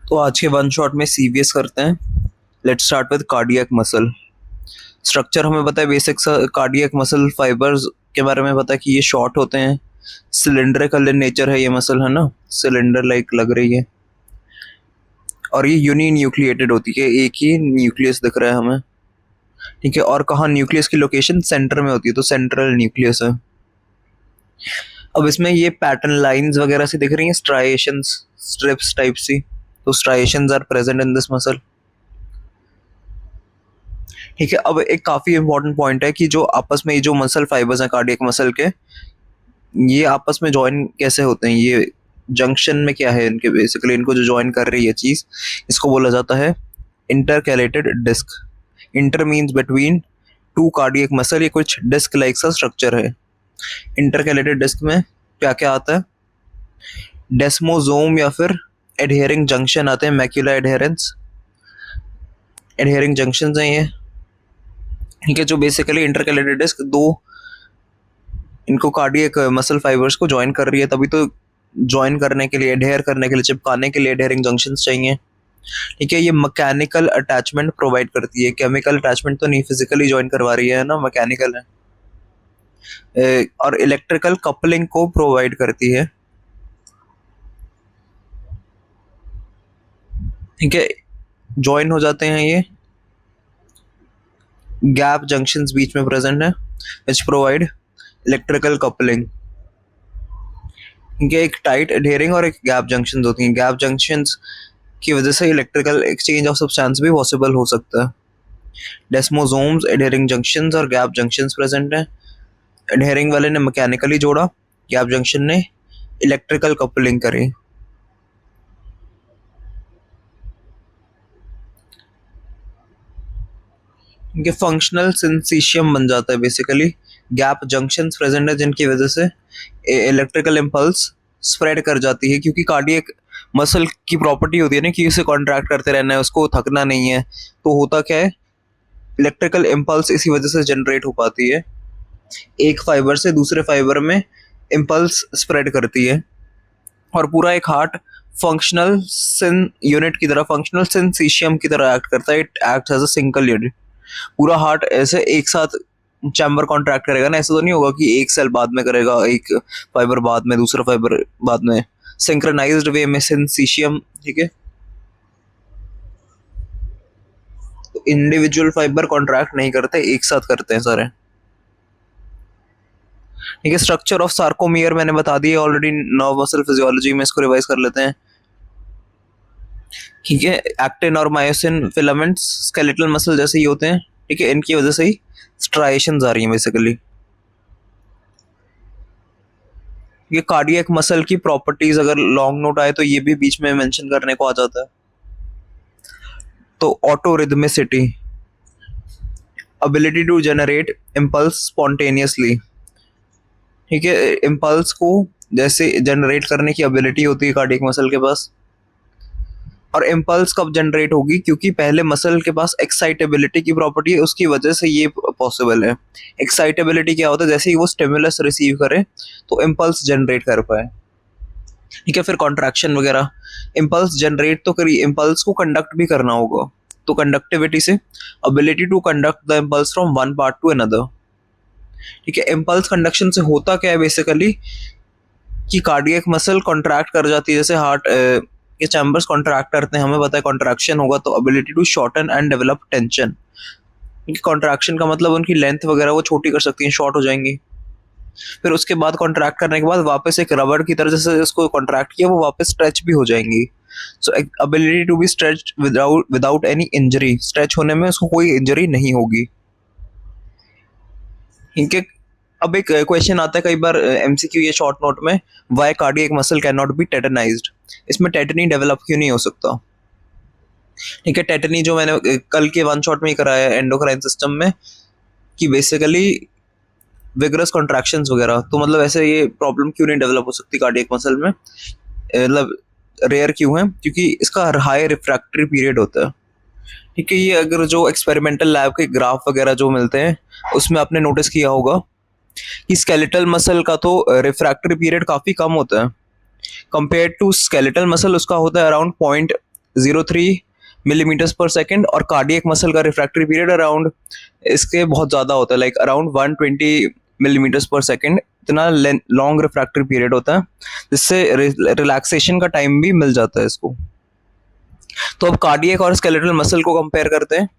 तो आज के वन शॉट में सीवीएस करते हैं। Let's start with cardiac muscle. Structure हमें पता है बेसिक सा। कार्डियक मसल फाइबर्स के बारे में पता है कि ये शॉर्ट होते हैं, सिलेंड्रिकल इन नेचर है ये मसल, है ना, सिलेंडर लाइक लग रही है, और ये यूनी न्यूक्लिएटेड होती है, एक ही न्यूक्लियस दिख रहा है हमें, ठीक है। और कहाँ न्यूक्लियस की लोकेशन सेंटर में होती है, तो सेंट्रल न्यूक्लियस है। अब इसमें ये पैटर्न लाइंस वगैरह सी दिख रही हैं, स्ट्राइएशंस, स्ट्रिप्स टाइप सी, तो striations are present in this muscle, ठीक है। अब एक काफी इंपॉर्टेंट पॉइंट है कि जो आपस में ये जो मसल फाइबर्स हैं कार्डियक मसल के, ये आपस में ज्वाइन कैसे होते हैं, ये जंक्शन में क्या है इनके, बेसिकली इनको जो ज्वाइन कर रही है चीज, इसको बोला जाता है intercalated disc. Inter means between two cardiac muscle, ये कुछ डिस्क लाइक सा स्ट्रक्चर है। इंटरकैलेटेड डिस्क में क्या क्या आता है, डेस्मोसोम या फिर एडहेरिंग जंक्शन आते हैं, मैक्यूला एडहेरेंस, एडहेरिंग जंक्शन हैं ये, ठीक है, जो बेसिकली इंटरकैलेटेड डिस्क दो इनको कार्डियक मसल फाइबर्स को ज्वाइन कर रही है। तभी तो ज्वाइन करने के लिए, एडहेयर करने के लिए, चिपकाने के लिए एडहेरिंग जंक्शंस चाहिए, ठीक है। ये मैकेनिकल अटैचमेंट प्रोवाइड करती है, केमिकल अटैचमेंट तो नहीं, फिजिकली ज्वाइन करवा रही है ना, मैकेनिकल है। और इलेक्ट्रिकल कपलिंग को प्रोवाइड करती है, ठीक है। ज्वाइन हो जाते हैं ये, गैप जंक्शंस बीच में प्रेजेंट है विच प्रोवाइड इलेक्ट्रिकल कपलिंग, ठीक है। एक टाइट एडहेरिंग और एक गैप जंक्शंस होती हैं। गैप जंक्शंस की वजह से इलेक्ट्रिकल एक्सचेंज ऑफ सब्सटेंस भी पॉसिबल हो सकता है। डेस्मोसोम्स, एडहेरिंग जंक्शंस और गैप जंक्शंस प्रेजेंट हैं। एडहेरिंग वाले ने मैकेनिकली जोड़ा, गैप जंक्शन ने इलेक्ट्रिकल कपलिंग करी। इनके फंक्शनल सिंसीशियम बन जाता है बेसिकली। गैप जंक्शंस प्रेजेंट है जिनकी वजह से इलेक्ट्रिकल इम्पल्स स्प्रेड कर जाती है, क्योंकि कार्डियक मसल की प्रॉपर्टी होती है ना कि उसे कॉन्ट्रैक्ट करते रहना है, उसको थकना नहीं है। तो होता क्या है, इलेक्ट्रिकल इम्पल्स इसी वजह से जनरेट हो पाती है, एक फाइबर से दूसरे फाइबर में इम्पल्स स्प्रेड करती है। और पूरा एक हार्ट फंक्शनल सिन यूनिट की तरह, फंक्शनल सिंसीशियम की तरह एक्ट करता है। It acts as a single unit. पूरा हार्ट ऐसे एक साथ चैम्बर कॉन्ट्रैक्ट करेगा ना, ऐसा तो नहीं होगा कि एक सेल बाद में करेगा, एक फाइबर बाद में, दूसरा फाइबर बाद में, सिंक्रोनाइज्ड वे में सिंसीशियम, ठीक है। तो इंडिविजुअल फाइबर कॉन्ट्रैक्ट नहीं करते, एक साथ करते हैं सारे, ठीक है। स्ट्रक्चर ऑफ सार्कोमियर मैंने बता दिया ऑलरेडी, नर्व मसल फिजियोलॉजी में, इसको रिवाइज कर लेते हैं, ठीक है। एक्टिन और मायोसिन फिलामेंट्स स्केलेटल मसल जैसे ही होते हैं, ठीक है, इनकी वजह से ही स्ट्राइएशंस आ रही हैं बेसिकली। ये कार्डियक मसल की प्रॉपर्टीज अगर लॉन्ग नोट आए तो ये भी बीच में मेंशन करने को आ जाता है। तो autorhythmicity, ability to generate impulse spontaneously, ठीक है। इम्पल्स को जैसे जनरेट करने की एबिलिटी होती है कार्डियक मसल के पास। और इम्पल्स कब जनरेट होगी, क्योंकि पहले मसल के पास एक्साइटेबिलिटी की प्रॉपर्टी है, उसकी वजह से ये पॉसिबल है। एक्साइटेबिलिटी क्या होता है, जैसे ही वो स्टिमुलस रिसीव करे तो इम्पल्स जनरेट कर पाए, ठीक है। फिर कॉन्ट्रैक्शन वगैरह, इम्पल्स जनरेट तो करी, इम्पल्स को कंडक्ट भी करना होगा, तो कंडक्टिविटी से ability to conduct the impulse from one part to another, ठीक है। इम्पल्स कंडक्शन से होता क्या है बेसिकली, कि कार्डियक मसल कॉन्ट्रैक्ट कर जाती है, जैसे हार्ट के चैम्बर्स कॉन्ट्रैक्ट करते हैं, हमें पता है कॉन्ट्रैक्शन होगा तो ability to shorten and develop tension. Contraction का मतलब उनकी लेंथ वगैरह वो छोटी कर सकती हैं, शॉर्ट हो जाएंगी। फिर उसके बाद कॉन्ट्रैक्ट करने के बाद वापस एक रबड़ की तरह जैसे उसको कॉन्ट्रैक्ट किया, वो वापस स्ट्रेच भी हो जाएंगी। So ability to be stretch without any injury, stretch होने में उसको कोई इंजरी नहीं होगी, ठीक है। अब एक क्वेश्चन आता है कई बार एमसीक्यू या शॉर्ट नोट में, why cardiac muscle can not be tetanized, इसमें टेटनी डेवलप क्यों नहीं हो सकता, ठीक है। टेटनी जो मैंने कल के वन शॉट में ही कराया एंडोक्राइन सिस्टम में, कि बेसिकली विगरस कॉन्ट्रैक्शंस वगैरह, तो मतलब ऐसे ये प्रॉब्लम क्यों नहीं डेवलप हो सकती कार्डियक मसल में, मतलब रेयर क्यों है, क्योंकि इसका हाई रिफ्रैक्टरी पीरियड होता है, ठीक है। ये अगर जो एक्सपेरिमेंटल लैब के ग्राफ वगैरह जो मिलते हैं उसमें आपने नोटिस किया होगा कि स्केलेटल मसल का तो रिफ्रैक्टरी पीरियड काफी कम होता है, कंपेयर टू स्केलेटल मसल उसका होता है अराउंड 0.03 मिलीमीटर्स पर सेकेंड, और कार्डियक मसल का रिफ्रैक्टरी पीरियड अराउंड इसके बहुत ज़्यादा होता है, लाइक अराउंड 120 मिलीमीटर्स पर सेकेंड। इतना लॉन्ग रिफ्रैक्टरी पीरियड होता है, जिससे रिलैक्सेशन का टाइम भी मिल जाता है इसको। तो अब कार्डियक और स्केलेटल मसल को कंपेयर करते हैं।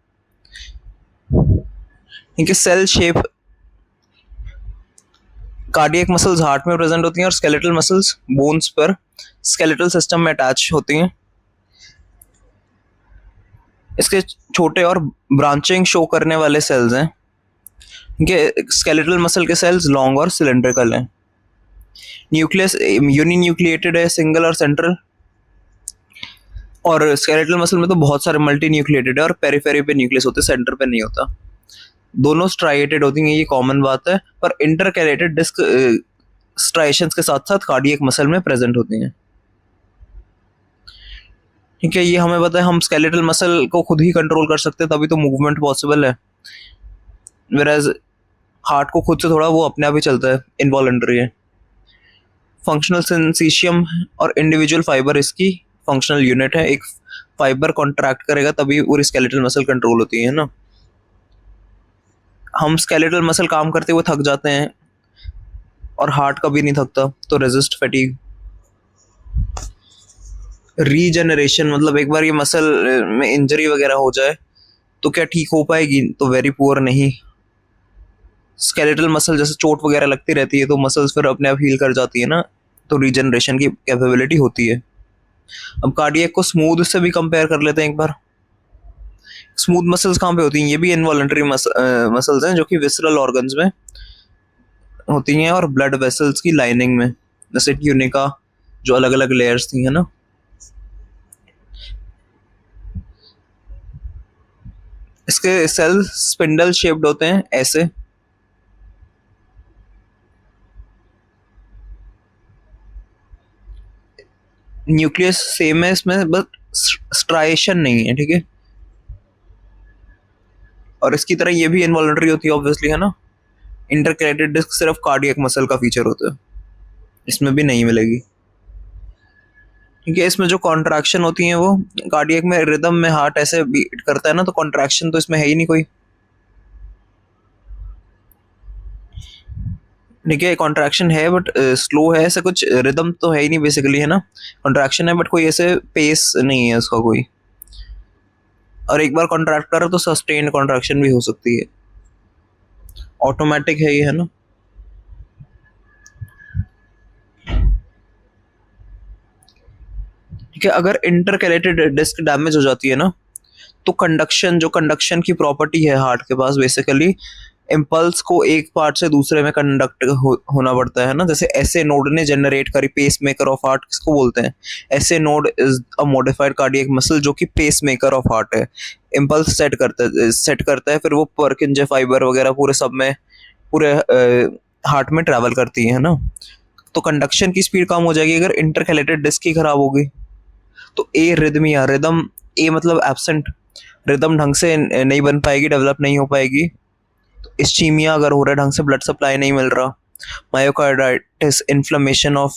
इनके cell shape, cardiac muscles heart में प्रेजेंट होती हैं और स्केलेटल मसल्स बोन्स पर स्केलेटल सिस्टम में अटैच होती हैं। इसके छोटे और ब्रांचिंग शो करने वाले सेल्स हैं। इनके स्केलेटल मसल के सेल्स लॉन्ग और सिलेंड्रिकल हैं। न्यूक्लियस यूनिन्यूक्लिएटेड है, सिंगल और सेंट्रल। और स्केलेटल मसल में तो बहुत सारे मल्टी न्यूक्लिएटेड है, और पेरिफेरी पे न्यूक्लियस होते हैं, सेंटर पे नहीं होता। दोनों स्ट्राइएटेड होती हैं, ये कॉमन बात है, पर इंटरकैलेटेड डिस्क स्ट्राइएशंस के साथ साथ कार्डियक मसल में प्रेजेंट होती हैं। ठीक है, ये हमें पता है, हम स्केलेटल मसल को खुद ही कंट्रोल कर सकते हैं, तभी तो मूवमेंट पॉसिबल है। वेराज हार्ट को खुद से थोड़ा वो अपने आप ही चलता है, इनवॉलंटरी है। फंक्शनल सिंसीशियम और इंडिविजुअल फाइबर इसकी फंक्शनल यूनिट है। एक फाइबर कॉन्ट्रैक्ट करेगा तभी पूरी स्केलेटल मसल कंट्रोल होती है ना। हम स्केलेटल मसल काम करते हुए थक जाते हैं और हार्ट कभी नहीं थकता, तो रेजिस्ट फैटीग। रीजनरेशन मतलब एक बार ये मसल में इंजरी वगैरह हो जाए तो क्या ठीक हो पाएगी? तो वेरी पुअर नहीं। स्केलेटल मसल जैसे चोट वगैरह लगती रहती है तो मसल्स फिर अपने आप हील कर जाती है ना, तो रीजनरेशन की कैपेबिलिटी होती है। अब कार्डियक को स्मूथ से भी कंपेयर कर लेते हैं एक बार। स्मूथ मसल्स कहाँ पे होती हैं? ये भी इनवॉलंटरी मसल्स हैं जो कि विसरल ऑर्गन्स में होती हैं और ब्लड वेसल्स की लाइनिंग में, जैसे ट्यूनिका जो अलग अलग लेयर्स थी, है ना। इसके सेल स्पिंडल शेप्ड होते हैं ऐसे। न्यूक्लियस सेम है इसमें, बस स्ट्राइएशन नहीं है, ठीक है। और इसकी तरह ये भी इनवॉलंटरी होती है ऑब्वियसली, है ना। इंटरकैलेटेड डिस्क सिर्फ कार्डियक मसल का फीचर होता है, इसमें भी नहीं मिलेगी। क्योंकि इसमें जो कॉन्ट्रैक्शन होती है वो कार्डियक में रिदम में हार्ट ऐसे बीट करता है ना, तो कॉन्ट्रैक्शन तो इसमें है ही नहीं कोई। ठीक है, कॉन्ट्रैक्शन है बट स्लो है, ऐसे कुछ रिदम तो है ही नहीं बेसिकली, है ना। कॉन्ट्रैक्शन है बट कोई ऐसे पेस नहीं है उसका कोई। और एक बार कॉन्ट्रैक्ट करो तो सस्टेन्ड कॉन्ट्रैक्शन भी हो सकती है, ऑटोमेटिक है ये, है ना। ठीक है, अगर इंटरकैलेटेड डिस्क डैमेज हो जाती है ना, तो कंडक्शन की प्रॉपर्टी है हार्ट के पास, बेसिकली इम्पल्स को एक पार्ट से दूसरे में कंडक्ट होना पड़ता है ना। जैसे ऐसे नोड ने जनरेट करी पेस मेकर ऑफ हार्ट, किसको बोलते हैं? ऐसे node is a modified cardiac muscle जो कि पेस मेकर ऑफ हार्ट है। इम्पल्स सेट करता है, फिर वो पर्किंजे फाइबर वगैरह पूरे सब में, पूरे हार्ट में ट्रैवल करती है ना। तो कंडक्शन की स्पीड कम हो जाएगी अगर इंटरकैलेटेड डिस्क ही खराब होगी। तो ए रिदमिया, रिदम, ए मतलब एब्सेंट, रिदम ढंग से नहीं बन पाएगी, डेवलप नहीं हो पाएगी। तो इस्चीमिया अगर हो रहा है, ढंग से ब्लड सप्लाई नहीं मिल रहा। मायोकार्डाइटिस, इन्फ्लेमेशन ऑफ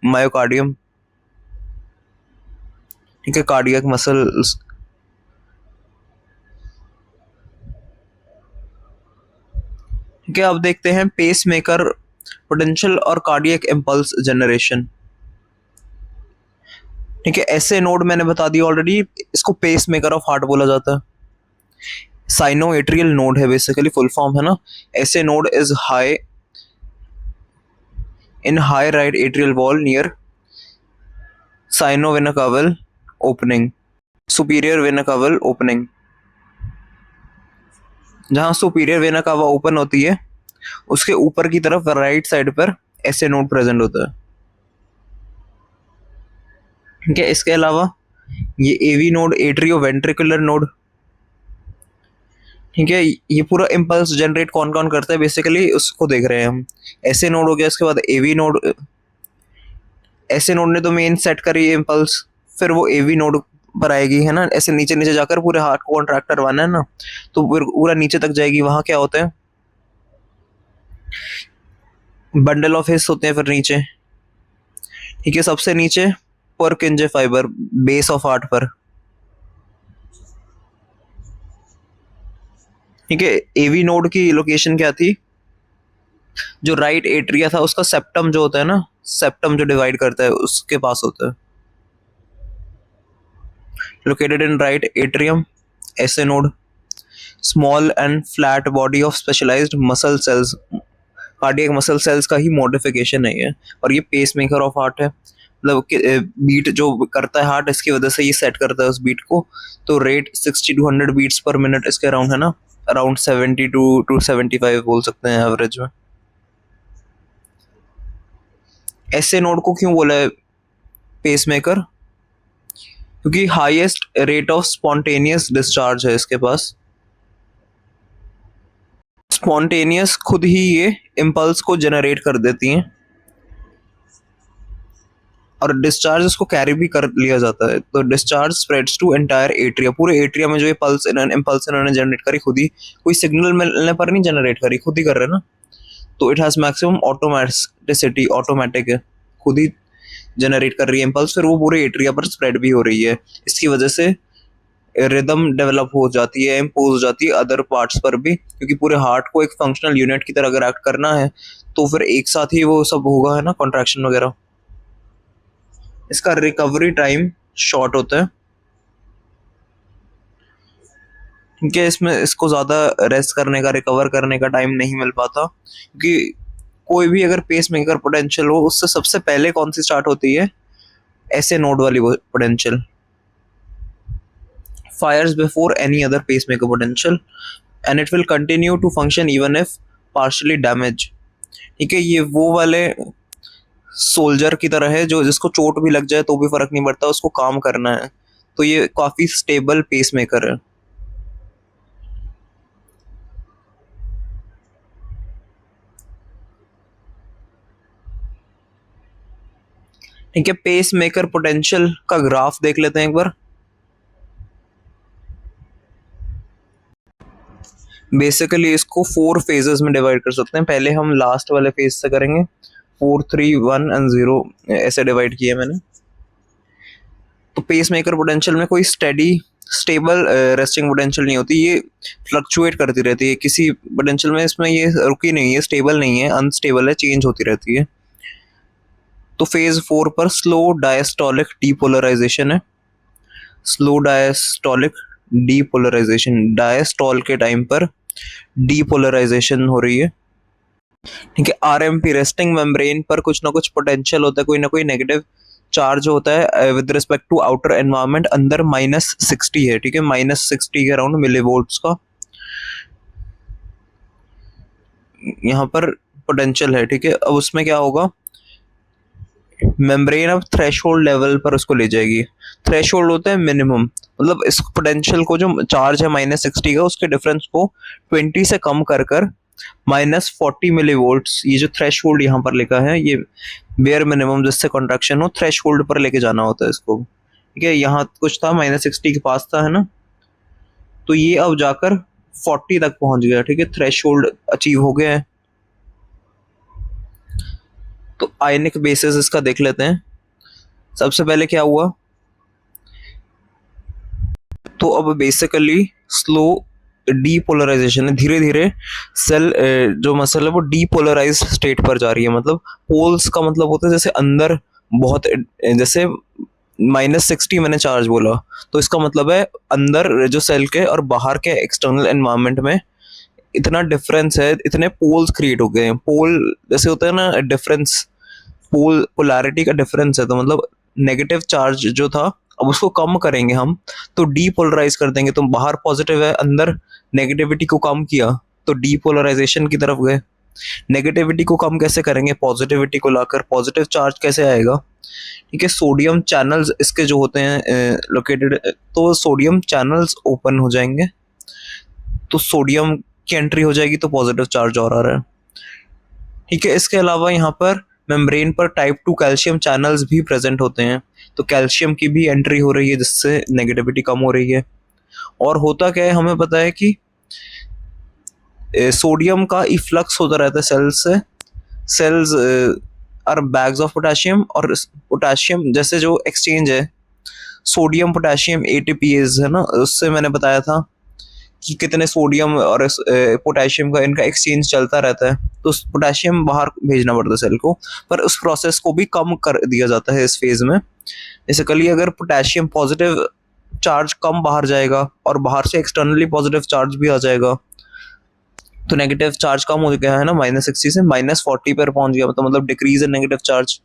मायोकार्डियम, ठीक है, कार्डियक मसल्स। ठीक है, अब देखते हैं पेस मेकर पोटेंशियल और कार्डियक इम्पल्स जनरेशन। ठीक है, ऐसे नोड मैंने बता दिया ऑलरेडी, इसको पेस मेकर ऑफ हार्ट बोला जाता है। साइनो एट्रियल नोड है बेसिकली, फुल फॉर्म, है ना। ऐसे node is high in high right atrial wall near sino vena caval opening, superior vena caval opening. जहां सुपीरियर वेना कावा ओपन होती है उसके ऊपर की तरफ राइट साइड पर ऐसे नोड प्रेजेंट होता है। ठीक है, इसके अलावा ये AV node, atrio ventricular node. ठीक है, ये पूरा इम्पल्स जनरेट कौन कौन करता है बेसिकली उसको देख रहे हैं हम। ऐसे नोड हो गया, इसके बाद एवी नोड। ऐसे नोड ने तो मेन सेट करी इम्पल्स, फिर वो एवी नोड पर आएगी, है ना। ऐसे नीचे नीचे जाकर पूरे हार्ट को कॉन्ट्रैक्ट करवाना है ना, तो फिर पूरा नीचे तक जाएगी। वहां क्या होता है? बंडल ऑफ हिस होते हैं फिर नीचे। ठीक है, सबसे नीचे परकिंजे फाइबर, बेस ऑफ हार्ट पर। ठीक है, एवी नोड की लोकेशन क्या थी, जो राइट एट्रिया था उसका सेप्टम जो होता है ना, सेप्टम जो डिवाइड करता है उसके पास होता है, located in right atrium, SA node, small and flat body of specialized muscle cells, cardiac muscle cells का ही मॉडिफिकेशन है ये, और ये पेस मेकर ऑफ हार्ट है, मतलब बीट जो करता है हार्ट इसकी वजह से ये सेट करता है उस बीट को। तो rate 60 to 100 beats per minute इसके अराउंड है ना, अराउंड 72 to 75 बोल सकते हैं एवरेज में। ऐसे नोड को क्यों बोला है पेस मेकर, क्योंकि highest rate of spontaneous discharge है इसके पास। स्पॉन्टेनियस खुद ही ये इम्पल्स को जनरेट कर देती हैं, और डिस्चार्ज इसको कैरी भी कर लिया जाता है। तो discharge spreads to entire atria, पूरे एट्रिया में जो ये पल्स इम्पल्स इन्होंने जनरेट करी खुद ही, कोई सिग्नल मिलने पर नहीं जनरेट करी, खुद ही कर रहे हैं ना। तो it has maximum automaticity, automatic है, खुद ही जनरेट कर रही है इम्पल्स, फिर वो पूरे एट्रिया पर स्प्रेड भी हो रही है। इसकी वजह से रिदम डेवलप हो जाती है, इम्पोज हो जाती है अदर पार्ट्स पर भी, क्योंकि पूरे हार्ट को एक फंक्शनल यूनिट की तरह अगर एक्ट करना है तो फिर एक साथ ही वो सब होगा है ना, कॉन्ट्रैक्शन वगैरह। इसका रिकवरी टाइम शॉर्ट होता है, क्योंकि इसमें इसको ज़्यादा रेस्ट करने का, रिकवर करने का टाइम नहीं मिल पाता, क्योंकि कोई भी अगर पेस मेकर पोटेंशियल हो उससे सबसे पहले कौन सी स्टार्ट होती है, ऐसे नोड वाली potential, fires before any other pacemaker potential and it will continue to function even if partially damaged। ठीक है, ये वो वाले सोल्जर की तरह है जो जिसको चोट भी लग जाए तो भी फर्क नहीं पड़ता, उसको काम करना है, तो ये काफी स्टेबल पेसमेकर है। ठीक है, पेस मेकर पोटेंशियल का ग्राफ देख लेते हैं एक बार। बेसिकली इसको 4 फेजेस में डिवाइड कर सकते हैं, पहले हम लास्ट वाले फेज से करेंगे, 4 3 1 एंड 0 ऐसे डिवाइड किया मैंने। तो पेस मेकर पोटेंशियल में कोई स्टेबल रेस्टिंग पोटेंशियल नहीं होती, ये फ्लक्चुएट करती रहती है, किसी पोटेंशियल में इसमें ये रुकी नहीं है, स्टेबल नहीं है, अनस्टेबल है, चेंज होती रहती है। तो फेज 4 पर स्लो डायस्टोलिक डीपोलराइजेशन है, स्लो डायस्टोलिक डीपोलराइजेशन, डायस्टॉल के टाइम पर डीपोलराइजेशन हो रही है। ठीक है, आरएमपी रेस्टिंग मेम्ब्रेन पर कुछ ना कुछ पोटेंशियल होता है, कोई ना कोई नेगेटिव चार्ज होता है with respect to outer environment, अंदर -60 है। ठीक है, -60 के अराउंड मिलीवोल्ट्स का यहाँ पर पोटेंशियल है। ठीक है, अब उसमें क्या होगा, मेम्ब्रेन अब थ्रेशोल्ड लेवल पर उसको ले जाएगी। थ्रेशोल्ड होता है मिनिमम, मतलब इस पोटेंशियल को जो चार्ज है -60 का, उसके डिफरेंस को 20 से कम कर कर -40 मिलीवोल्ट्स, ये जो थ्रेशोल्ड यहाँ पर लिखा है, ये बेयर मिनिमम जिससे कॉन्ट्रैक्शन हो, थ्रेशोल्ड पर लेके जाना होता है इसको। ठीक है, यहाँ कुछ था -60 के पास था है ना, तो ये अब जाकर 40 तक पहुंच गया। ठीक है, थ्रेशोल्ड अचीव हो गया है। तो आयनिक बेसिस इसका देख लेते हैं। सबसे पहले क्या हुआ, तो अब बेसिकली स्लो डीपोलराइजेशन है, धीरे धीरे सेल जो मसल है वो डीपोलराइज स्टेट पर जा रही है। मतलब पोल्स का मतलब होता है जैसे अंदर बहुत, जैसे -60 मैंने चार्ज बोला, तो इसका मतलब है अंदर जो सेल के और बाहर के एक्सटर्नल एनवायरनमेंट में इतना डिफरेंस है, इतने पोल्स क्रिएट हो गए हैं। पोल जैसे होता है ना डिफरेंस, पोलैरिटी का डिफरेंस है, तो मतलब नेगेटिव चार्ज जो था अब उसको कम करेंगे हम, तो डीपोलराइज कर देंगे। तो बाहर पॉजिटिव है, अंदर नेगेटिविटी को कम किया, तो डीपोलराइजेशन की तरफ गए। नेगेटिविटी को कम कैसे करेंगे, पॉजिटिविटी को लाकर, पॉजिटिव चार्ज कैसे आएगा। ठीक है, सोडियम चैनल्स इसके जो होते हैं लोकेटेड, तो सोडियम चैनल्स ओपन हो जाएंगे, तो सोडियम की एंट्री हो जाएगी, तो पॉजिटिव चार्ज और आ रहा है। ठीक है, इसके अलावा यहाँ पर मेम्ब्रेन पर टाइप 2 कैल्शियम चैनल्स भी प्रेजेंट होते हैं, तो कैल्शियम की भी एंट्री हो रही है जिससे नेगेटिविटी कम हो रही है। और होता क्या है, हमें पता है कि सोडियम का इफ्लक्स होता रहता है सेल्स से, cells are bags of potassium, और पोटेशियम जैसे जो एक्सचेंज है सोडियम पोटेशियम ATPase है ना, उससे मैंने बताया था कि कितने सोडियम और पोटेशियम का इनका एक्सचेंज चलता रहता है, तो पोटेशियम बाहर भेजना पड़ता है सेल को, पर उस प्रोसेस को भी कम कर दिया जाता है इस फेज में। बेसिकली अगर पोटेशियम पॉजिटिव चार्ज कम बाहर जाएगा और बाहर से एक्सटर्नली पॉजिटिव चार्ज भी आ जाएगा, तो नेगेटिव चार्ज कम हो गया है ना, -60 से -40 पर पहुंच गया, तो मतलब डिक्रीज इन नेगेटिव चार्ज।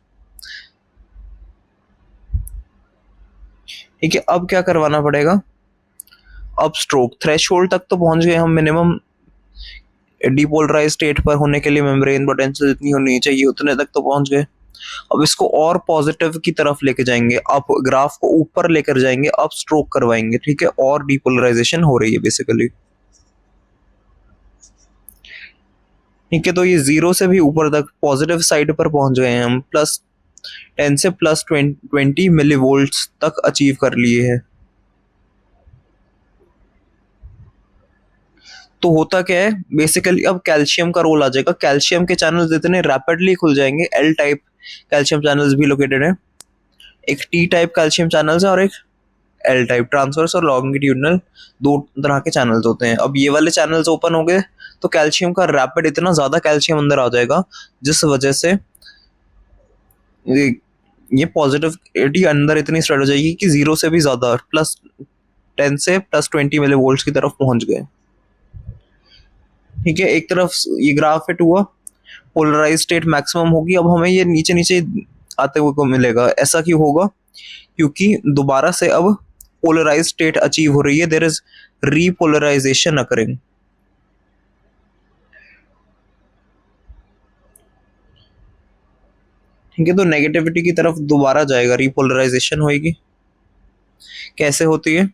ठीक है, अब क्या करवाना पड़ेगा, अब स्ट्रोक थ्रेशोल्ड तक तो पहुंच गए हम, मिनिमम डिपोलराइज स्टेट पर होने के लिए मेम्ब्रेन पोटेंशियल जितनी होनी चाहिए उतने तक तो पहुंच गए। अब इसको और पॉजिटिव की तरफ लेके जाएंगे, अब ग्राफ को ऊपर लेकर जाएंगे, अब स्ट्रोक करवाएंगे। ठीक है, और डिपोलराइजेशन हो रही है बेसिकली। ठीक है, तो ये 0 से भी ऊपर तक पॉजिटिव साइड पर पहुंच गए हैं हम, +10 से +20 मिलीवोल्ट्स तक अचीव कर लिए हैं। तो होता क्या है बेसिकली, अब कैल्शियम का रोल आ जाएगा। कैल्शियम के चैनल्स इतने रैपिडली खुल जाएंगे, एल टाइप कैल्शियम चैनल्स भी लोकेटेड है, एक टी टाइप कैल्शियम चैनल्स है और एक एल टाइप, ट्रांसवर्स और लॉन्गिट्यूडनल, दो तरह के चैनल्स होते हैं। अब ये वाले चैनल्स ओपन हो गए तो कैल्शियम का रैपिड, इतना ज्यादा कैल्शियम अंदर आ जाएगा जिस वजह से ये पॉजिटिविटी अंदर इतनी स्प्रेड हो जाएगी कि 0 से भी ज्यादा +10 से +20 मिलीवोल्ट्स की तरफ पहुंच गए। ठीक है, एक तरफ ये ग्राफ फिट हुआ, पोलराइज स्टेट मैक्सिमम होगी, अब हमें ये नीचे नीचे आते हुए को मिलेगा। ऐसा क्यों होगा, क्योंकि दोबारा से अब पोलराइज स्टेट अचीव हो रही है, देयर इज रीपोलराइजेशन अकरिंग। ठीक है, तो नेगेटिविटी की तरफ दोबारा जाएगा, रीपोलराइजेशन होगी। कैसे होती है,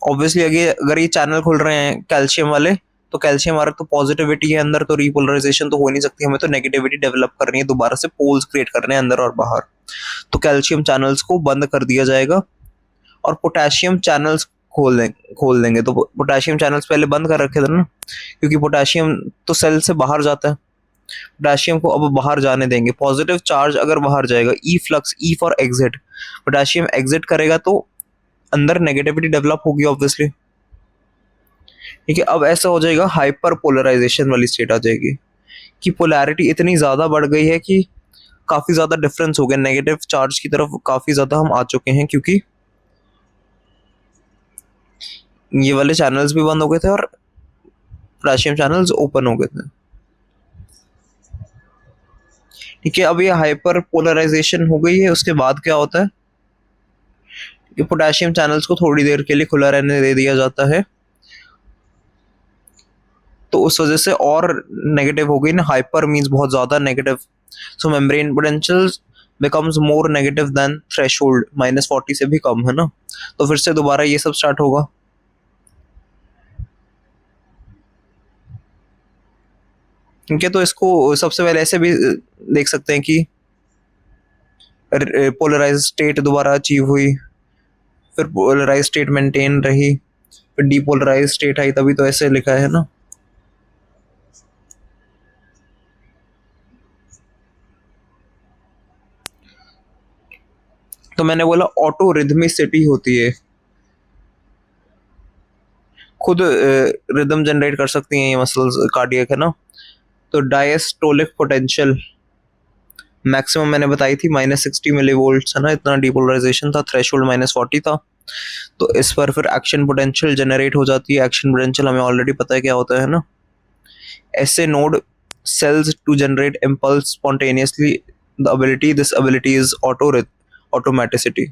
ऑब्वियसली अगर ये चैनल खुल रहे हैं कैल्शियम वाले, तो कैल्शियम हमारा तो पॉजिटिविटी है अंदर, तो रीपोलराइजेशन तो हो नहीं सकती, हमें तो नेगेटिविटी डेवलप करनी है, दोबारा से पोल्स क्रिएट करने हैं अंदर और बाहर। तो कैल्शियम चैनल्स को बंद कर दिया जाएगा और पोटेशियम चैनल्स खोल देंगे। तो पोटेशियम चैनल्स पहले बंद कर रखे थे ना, क्योंकि पोटेशियम तो सेल से बाहर जाता है, पोटेशियम को अब बाहर जाने देंगे। पॉजिटिव चार्ज अगर बाहर जाएगा, efflux, E for exit, potassium exit करेगा तो अंदर नेगेटिविटी डेवलप होगी ऑब्वियसली। ठीक है, अब ऐसा हो जाएगा, हाइपर पोलराइजेशन वाली स्टेट आ जाएगी कि पोलैरिटी इतनी ज्यादा बढ़ गई है कि काफी ज्यादा डिफरेंस हो गया, नेगेटिव चार्ज की तरफ काफी ज्यादा हम आ चुके हैं, क्योंकि ये वाले चैनल्स भी बंद हो गए थे और पोटेशियम चैनल्स ओपन हो गए थे। ठीक है, अब ये हाइपर पोलराइजेशन हो गई है, उसके बाद क्या होता है कि पोटेशियम चैनल्स को थोड़ी देर के लिए खुला रहने दे दिया जाता है, तो उस वजह से और नेगेटिव हो गई ना, हाइपर मींस बहुत ज्यादा negative, so membrane potential becomes more negative than threshold, -40 से भी कम है ना, तो फिर से दोबारा ये सब स्टार्ट होगा। ठीक है, तो इसको सबसे पहले ऐसे भी देख सकते हैं कि पोलराइज स्टेट दोबारा अचीव हुई, फिर पोलराइज स्टेट मेंटेन रही, फिर डीपोलराइज स्टेट आई, तभी तो ऐसे लिखा है ना। तो मैंने बोला ऑटो रिदमिसिटी होती है, खुद रिदम जनरेट कर सकती हैं ये मसल्स, कार्डियक है ना। तो डायस्टोलिक पोटेंशियल मैक्सिमम मैंने बताई थी -60 मिलीवोल्ट्स है ना, इतना डिपोलराइजेशन था, थ्रेशोल्ड -40 था। तो इस पर फिर एक्शन पोटेंशियल जनरेट हो जाती है। एक्शन पोटेंशियल हमें ऑलरेडी पता है क्या होता है ना, ऐसे node cells to generate impulse spontaneously, this ability is automaticity।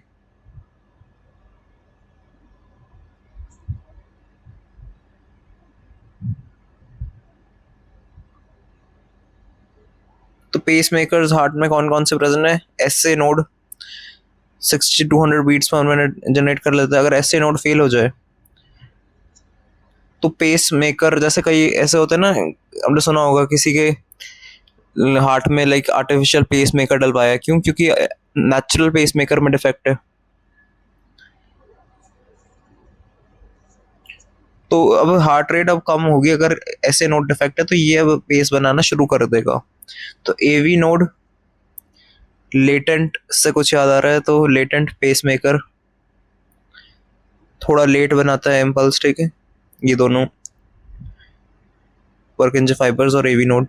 तो पेस मेकर्स हार्ट में कौन कौन से प्रेजेंट है, SA node 60 to 100 beats per minute generate कर लेता है। अगर एसए नोड फेल हो जाए तो पेस मेकर, जैसे कई ऐसे होते हैं ना, हमने सुना होगा किसी के हार्ट में लाइक आर्टिफिशियल पेस मेकर डलवाया, क्यों, क्योंकि नेचुरल पेस मेकर में डिफेक्ट है। तो अब हार्ट रेट अब कम होगी, अगर ऐसे नोड डिफेक्ट है तो ये अब पेस बनाना शुरू कर देगा। तो एवी नोड लेटेंट से कुछ याद आ रहा है, तो लेटेंट पेस मेकर थोड़ा लेट बनाता है इम्पल्स, ठीक है। ये दोनों Purkinje फाइबर्स और AV नोड।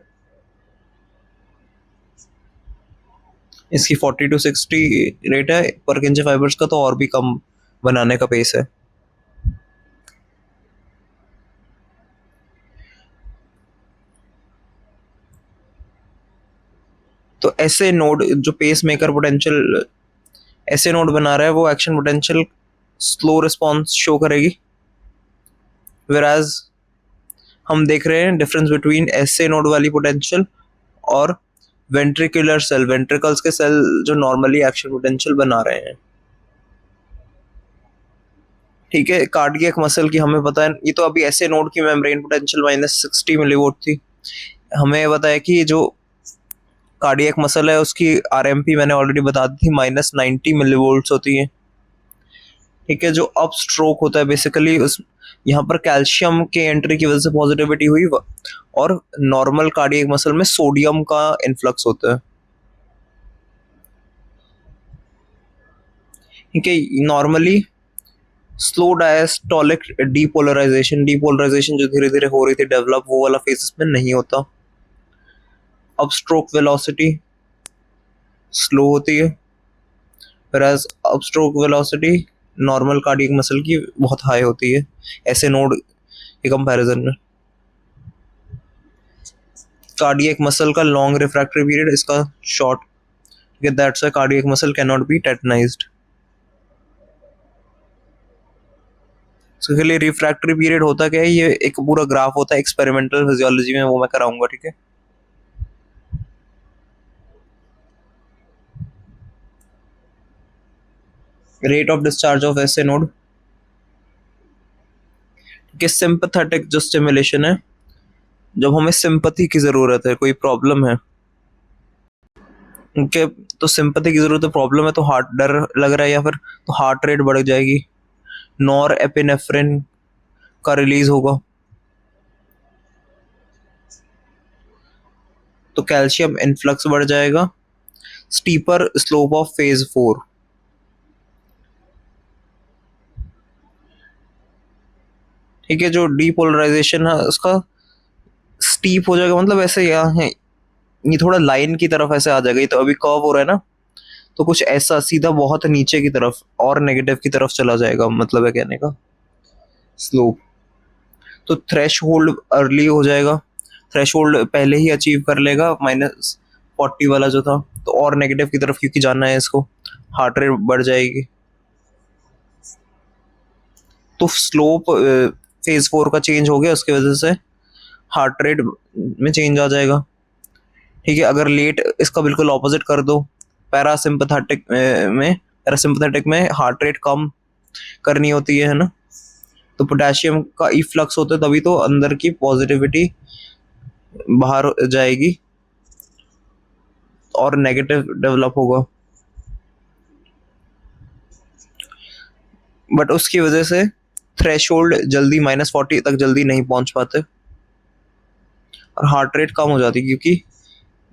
इसकी 40 to 60 रेट है, Purkinje फाइबर्स का तो और भी कम बनाने का पेस है। तो ऐसे नोड जो पेस मेकर पोटेंशियल ऐसे नोड बना रहा है वो action potential slow response show करेगी, whereas हम देख रहे हैं डिफरेंस बिटवीन ऐसे नोड वाली पोटेंशियल और वेंट्रिकुलर सेल, वेंट्रिकल्स के सेल जो नॉर्मली एक्शन पोटेंशियल बना रहे हैं। ठीक है, कार्डियक मसल की हमें पता है, ये तो अभी ऐसे नोड की मेम्ब्रेन पोटेंशियल -60 मिलीवोल्ट थी। हमें पता है कि जो कार्डियक मसल है उसकी RMP मैंने ऑलरेडी बता दी थी -90 मिलीवोल्ट्स होती है। ठीक है, जो अप स्ट्रोक होता है बेसिकली उस यहाँ पर कैल्शियम के एंट्री की वजह से पॉजिटिविटी हुई और नॉर्मल कार्डियक मसल में सोडियम का इन्फ्लक्स होता है। ठीक है, नॉर्मली स्लो डायस्टोलिक डीपोलराइजेशन जो धीरे धीरे हो रही थी डेवलप, वो वाला फेज में नहीं होता। अब स्ट्रोक वेलोसिटी स्लो होती है, whereas अब stroke velocity normal cardiac muscle की बहुत हाई होती है ऐसे नोड के कंपैरिजन में। कार्डियक मसल का लॉन्ग रिफ्रैक्टरी पीरियड, इसका short, that's why cardiac muscle can not be tetanized. इसके लिए रिफ्रैक्टरी पीरियड होता क्या है, ये एक पूरा ग्राफ होता है एक्सपेरिमेंटल फिजियोलॉजी में, वो मैं कराऊंगा। ठीक है, रेट ऑफ डिस्चार्ज ऑफ ऐसे नोड कि सिंपैथेटिक जो स्टिमुलेशन है, जब हमें सिंपैथी की जरूरत है, कोई प्रॉब्लम है उनके, तो सिंपैथी की जरूरत है, प्रॉब्लम है तो हार्ट डर लग रहा है या फिर तो हार्ट रेट बढ़ जाएगी, नॉर एपिनेफ्रिन का रिलीज होगा, तो कैल्शियम इनफ्लक्स बढ़ जाएगा, स्टीपर स्लोप ऑफ फेज 4। ठीक है, जो डीपोलराइजेशन है उसका स्टीप हो जाएगा, मतलब ऐसे यहाँ है, ये थोड़ा लाइन की तरफ ऐसे आ जाएगा, ये तो अभी कर्व हो रहा है ना, तो कुछ ऐसा सीधा बहुत नीचे की तरफ और नेगेटिव की तरफ चला जाएगा, मतलब है कहने का स्लोप। तो थ्रेश होल्ड अर्ली हो जाएगा, थ्रेश होल्ड पहले ही अचीव कर लेगा -40 वाला जो था, तो और नेगेटिव की तरफ क्योंकि जाना है इसको, हार्ट रेट बढ़ जाएगी, तो स्लोप फेज 4 का चेंज हो गया, उसकी वजह से हार्ट रेट में चेंज आ जाएगा। ठीक है, अगर लेट इसका बिल्कुल ऑपोजिट कर दो, पैरासिम्पथेटिक में हार्ट रेट कम करनी होती है ना, तो पोटेशियम का इफ्लक्स होता है, तभी तो अंदर की पॉजिटिविटी बाहर जाएगी और नेगेटिव डेवलप होगा, बट उसकी वजह से थ्रेशोल्ड जल्दी -40 तक जल्दी नहीं पहुंच पाते और हार्ट रेट कम हो जाती, क्योंकि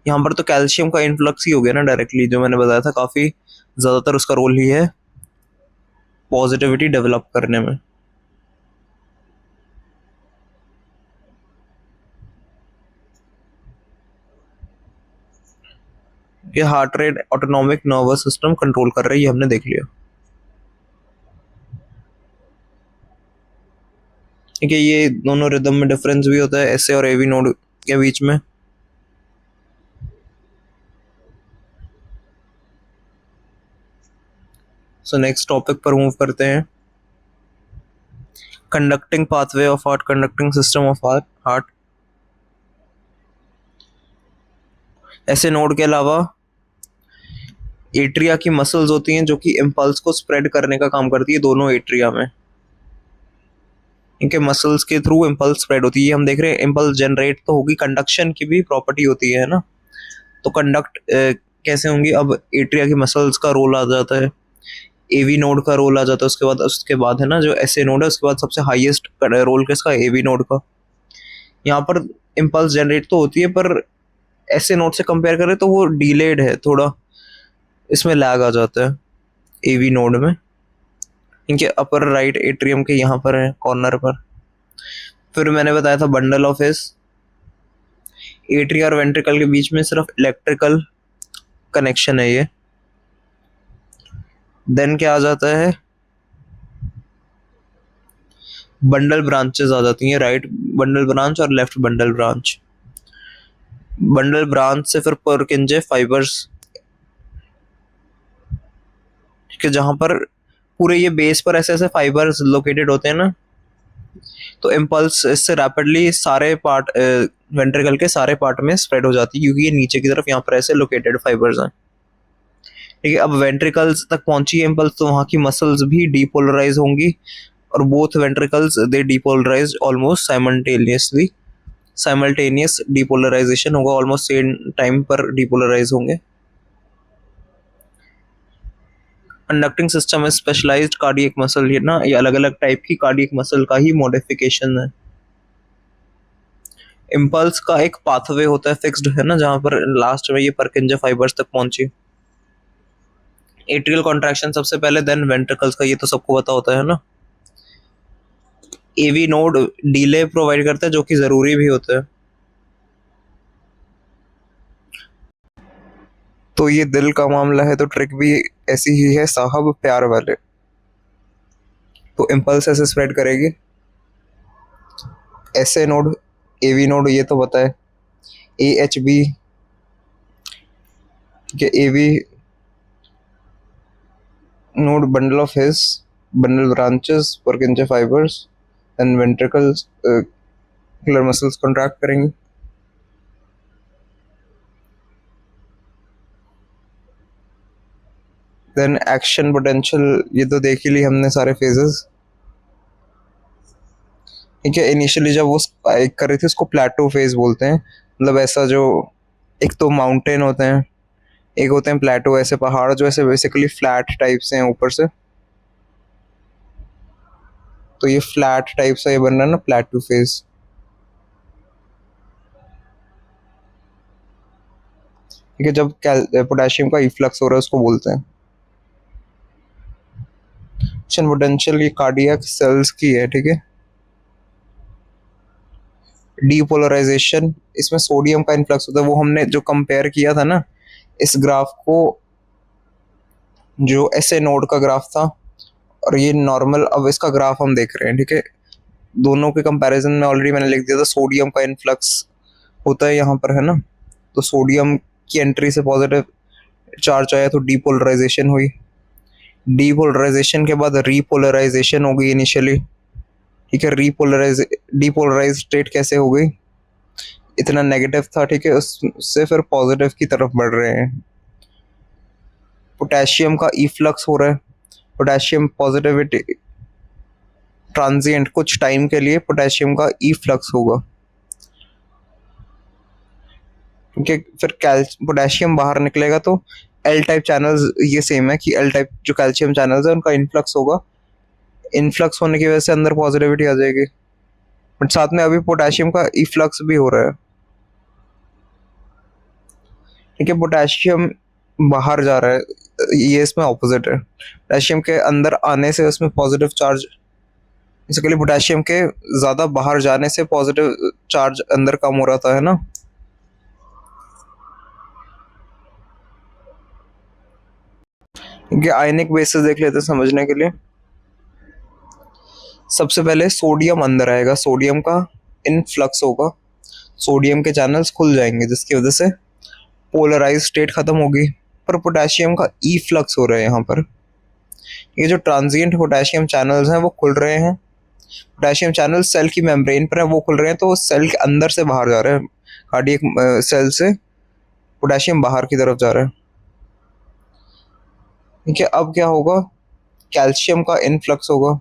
यहाँ पर तो कैल्शियम का इन्फ्लक्स ही हो गया ना डायरेक्टली, जो मैंने बताया था काफी ज्यादातर उसका रोल ही है पॉजिटिविटी डेवलप करने में। ये heart rate autonomic nervous system control कर रही है, हमने देख लिया। ठीक है, ये दोनों रिदम में डिफरेंस भी होता है ऐसे और एवी नोड के बीच में। सो नेक्स्ट टॉपिक पर मूव करते हैं, conducting pathway of heart, conducting system of heart. ऐसे नोड के अलावा एट्रिया की मसल्स होती हैं जो कि इम्पल्स को स्प्रेड करने का काम करती है दोनों एट्रिया में, इनके मसल्स के थ्रू इम्पल्स स्प्रेड होती है। हम देख रहे हैं इम्पल्स जनरेट तो होगी, कंडक्शन की भी प्रॉपर्टी होती है ना, तो कंडक्ट कैसे होंगी, अब एट्रिया की मसल्स का रोल आ जाता है, एवी नोड का रोल आ जाता है, उसके बाद है ना जो ऐसे नोड है, उसके बाद सबसे हाईएस्ट रोल किसका, एवी नोड का। यहाँ पर इम्पल्स जनरेट तो होती है, पर ऐसे नोड से कंपेयर करें तो वो डिलेड है, थोड़ा इसमें लैग आ जाता है एवी नोड में। इनके अपर राइट एट्रियम के यहाँ पर है कॉर्नर पर, फिर मैंने बताया था बंडल ऑफ हिस, एट्रिया और वेंट्रिकल के बीच में सिर्फ इलेक्ट्रिकल कनेक्शन है ये। देन क्या आ जाता है, बंडल ब्रांचेस आ जाती हैं, राइट बंडल ब्रांच और left bundle branch. Bundle branch से फिर पुरकिंजे फाइबर्स, कि जहां पर पूरे ये बेस पर ऐसे ऐसे फाइबर्स लोकेटेड होते हैं ना, तो इम्पल्स इससे रैपिडली सारे पार्ट वेंट्रिकल के सारे पार्ट में स्प्रेड हो जाती है, क्योंकि ये नीचे की तरफ यहाँ पर ऐसे लोकेटेड फाइबर्स हैं। ठीक है, अब वेंट्रिकल्स तक पहुंची है इम्पल्स, तो वहां की मसल्स भी डीपोलराइज होंगी, और both ventricles they depolarize almost simultaneously, simultaneous depolarization होगा, ऑलमोस्ट सेम टाइम पर डीपोलराइज होंगे। कंडक्टिंग सिस्टम है स्पेशलाइज्ड कार्डियक मसल, ये ना ये अलग अलग टाइप की कार्डियक मसल का ही मॉडिफिकेशन है। इम्पल्स का एक पाथवे होता है फिक्स्ड, है ना, जहां पर लास्ट में ये परकिंजे फाइबर्स तक पहुंची। एट्रियल कॉन्ट्रैक्शन सबसे पहले, देन वेंट्रिकल्स का, ये तो सबको पता होता है ना। एवी नोड डीले प्रोवाइड करता है, जो कि जरूरी भी होता है। तो ये दिल का मामला है, तो ट्रिक भी ऐसी ही है साहब, प्यार वाले। तो इम्पल्स ऐसे स्प्रेड करेगी, ऐसे नोड, एवी नोड ये तो पता है, ए एच बी के एवी node bundle of his bundle branches Purkinje fibers and ventricles muscular muscles contract करेंगे। देन एक्शन पोटेंशियल, ये तो देख ही ली हमने सारे फेजेस। ठीक है, इनिशियली जब वो स्पाइक कर रही थी उसको प्लेटो फेज बोलते हैं, मतलब ऐसा जो एक तो माउंटेन होते हैं, एक होते हैं प्लेटो, ऐसे पहाड़ जो ऐसे बेसिकली फ्लैट टाइप से हैं ऊपर से, तो ये फ्लैट टाइप से ये बन रहा है ना प्लेटो फेज। ठीक है, जब पोटेशियम का इफ्लक्स हो रहा है उसको बोलते हैं एक्शन पोटेंशियल। ये कार्डियक सेल्स की है, ठीक है। डीपोलराइजेशन, इसमें सोडियम का इन्फ्लक्स होता है, वो हमने जो कंपेयर किया था ना इस ग्राफ को, जो ऐसे नोड का ग्राफ था और ये नॉर्मल, अब इसका ग्राफ हम देख रहे हैं। ठीक है, दोनों के कंपैरिजन में ऑलरेडी मैंने लिख दिया था, सोडियम का इन्फ्लक्स होता है यहाँ पर, है ना, तो सोडियम की एंट्री से पॉजिटिव चार्ज आया तो डीपोलराइजेशन हुई, डीपोलराइजेशन के बाद रीपोलराइजेशन हो गई इनिशियली। ठीक है, डीपोलराइज स्टेट कैसे हो गई, इतना नेगेटिव था, ठीक है, उससे फिर पॉजिटिव की तरफ बढ़ रहे हैं। पोटेशियम का इफ्लक्स हो रहा है, पोटेशियम पॉजिटिविटी ट्रांजिएंट, कुछ टाइम के लिए पोटेशियम का इफ्लक्स होगा। क्योंकि फिर पोटेशियम बाहर निकलेगा तो एल टाइप चैनल्स, ये सेम है कि एल टाइप जो कैल्शियम चैनल्स है उनका इन्फ्लक्स होगा, इन्फ्लक्स होने की वजह से अंदर पॉजिटिविटी आ जाएगी, बट साथ में अभी पोटेशियम का इफ्लक्स भी हो रहा है। ठीक है, पोटेशियम बाहर जा रहा है, ये इसमें ऑपोजिट है, पोटेशियम के अंदर आने से उसमें पॉजिटिव चार्ज, बेसिकली पोटेशियम के ज्यादा बाहर जाने से पॉजिटिव चार्ज अंदर कम हो रहा था, है ना। ये आयनिक बेसिस देख लेते हैं समझने के लिए। सबसे पहले सोडियम अंदर आएगा, सोडियम का इनफ्लक्स होगा, सोडियम के चैनल्स खुल जाएंगे जिसकी वजह से पोलराइज स्टेट खत्म होगी, पर पोटेशियम का ई फ्लक्स हो रहा है यहाँ पर। ये जो ट्रांजिएंट पोटेशियम चैनल्स हैं वो खुल रहे हैं, पोटेशियम चैनल सेल की मेम्ब्रेन पर है वो खुल रहे हैं, तो सेल के अंदर से बाहर जा रहे हैं, कार्डियक सेल से पोटेशियम बाहर की तरफ जा रहा है। ठीक है, अब क्या होगा, कैल्शियम का इनफ्लक्स होगा,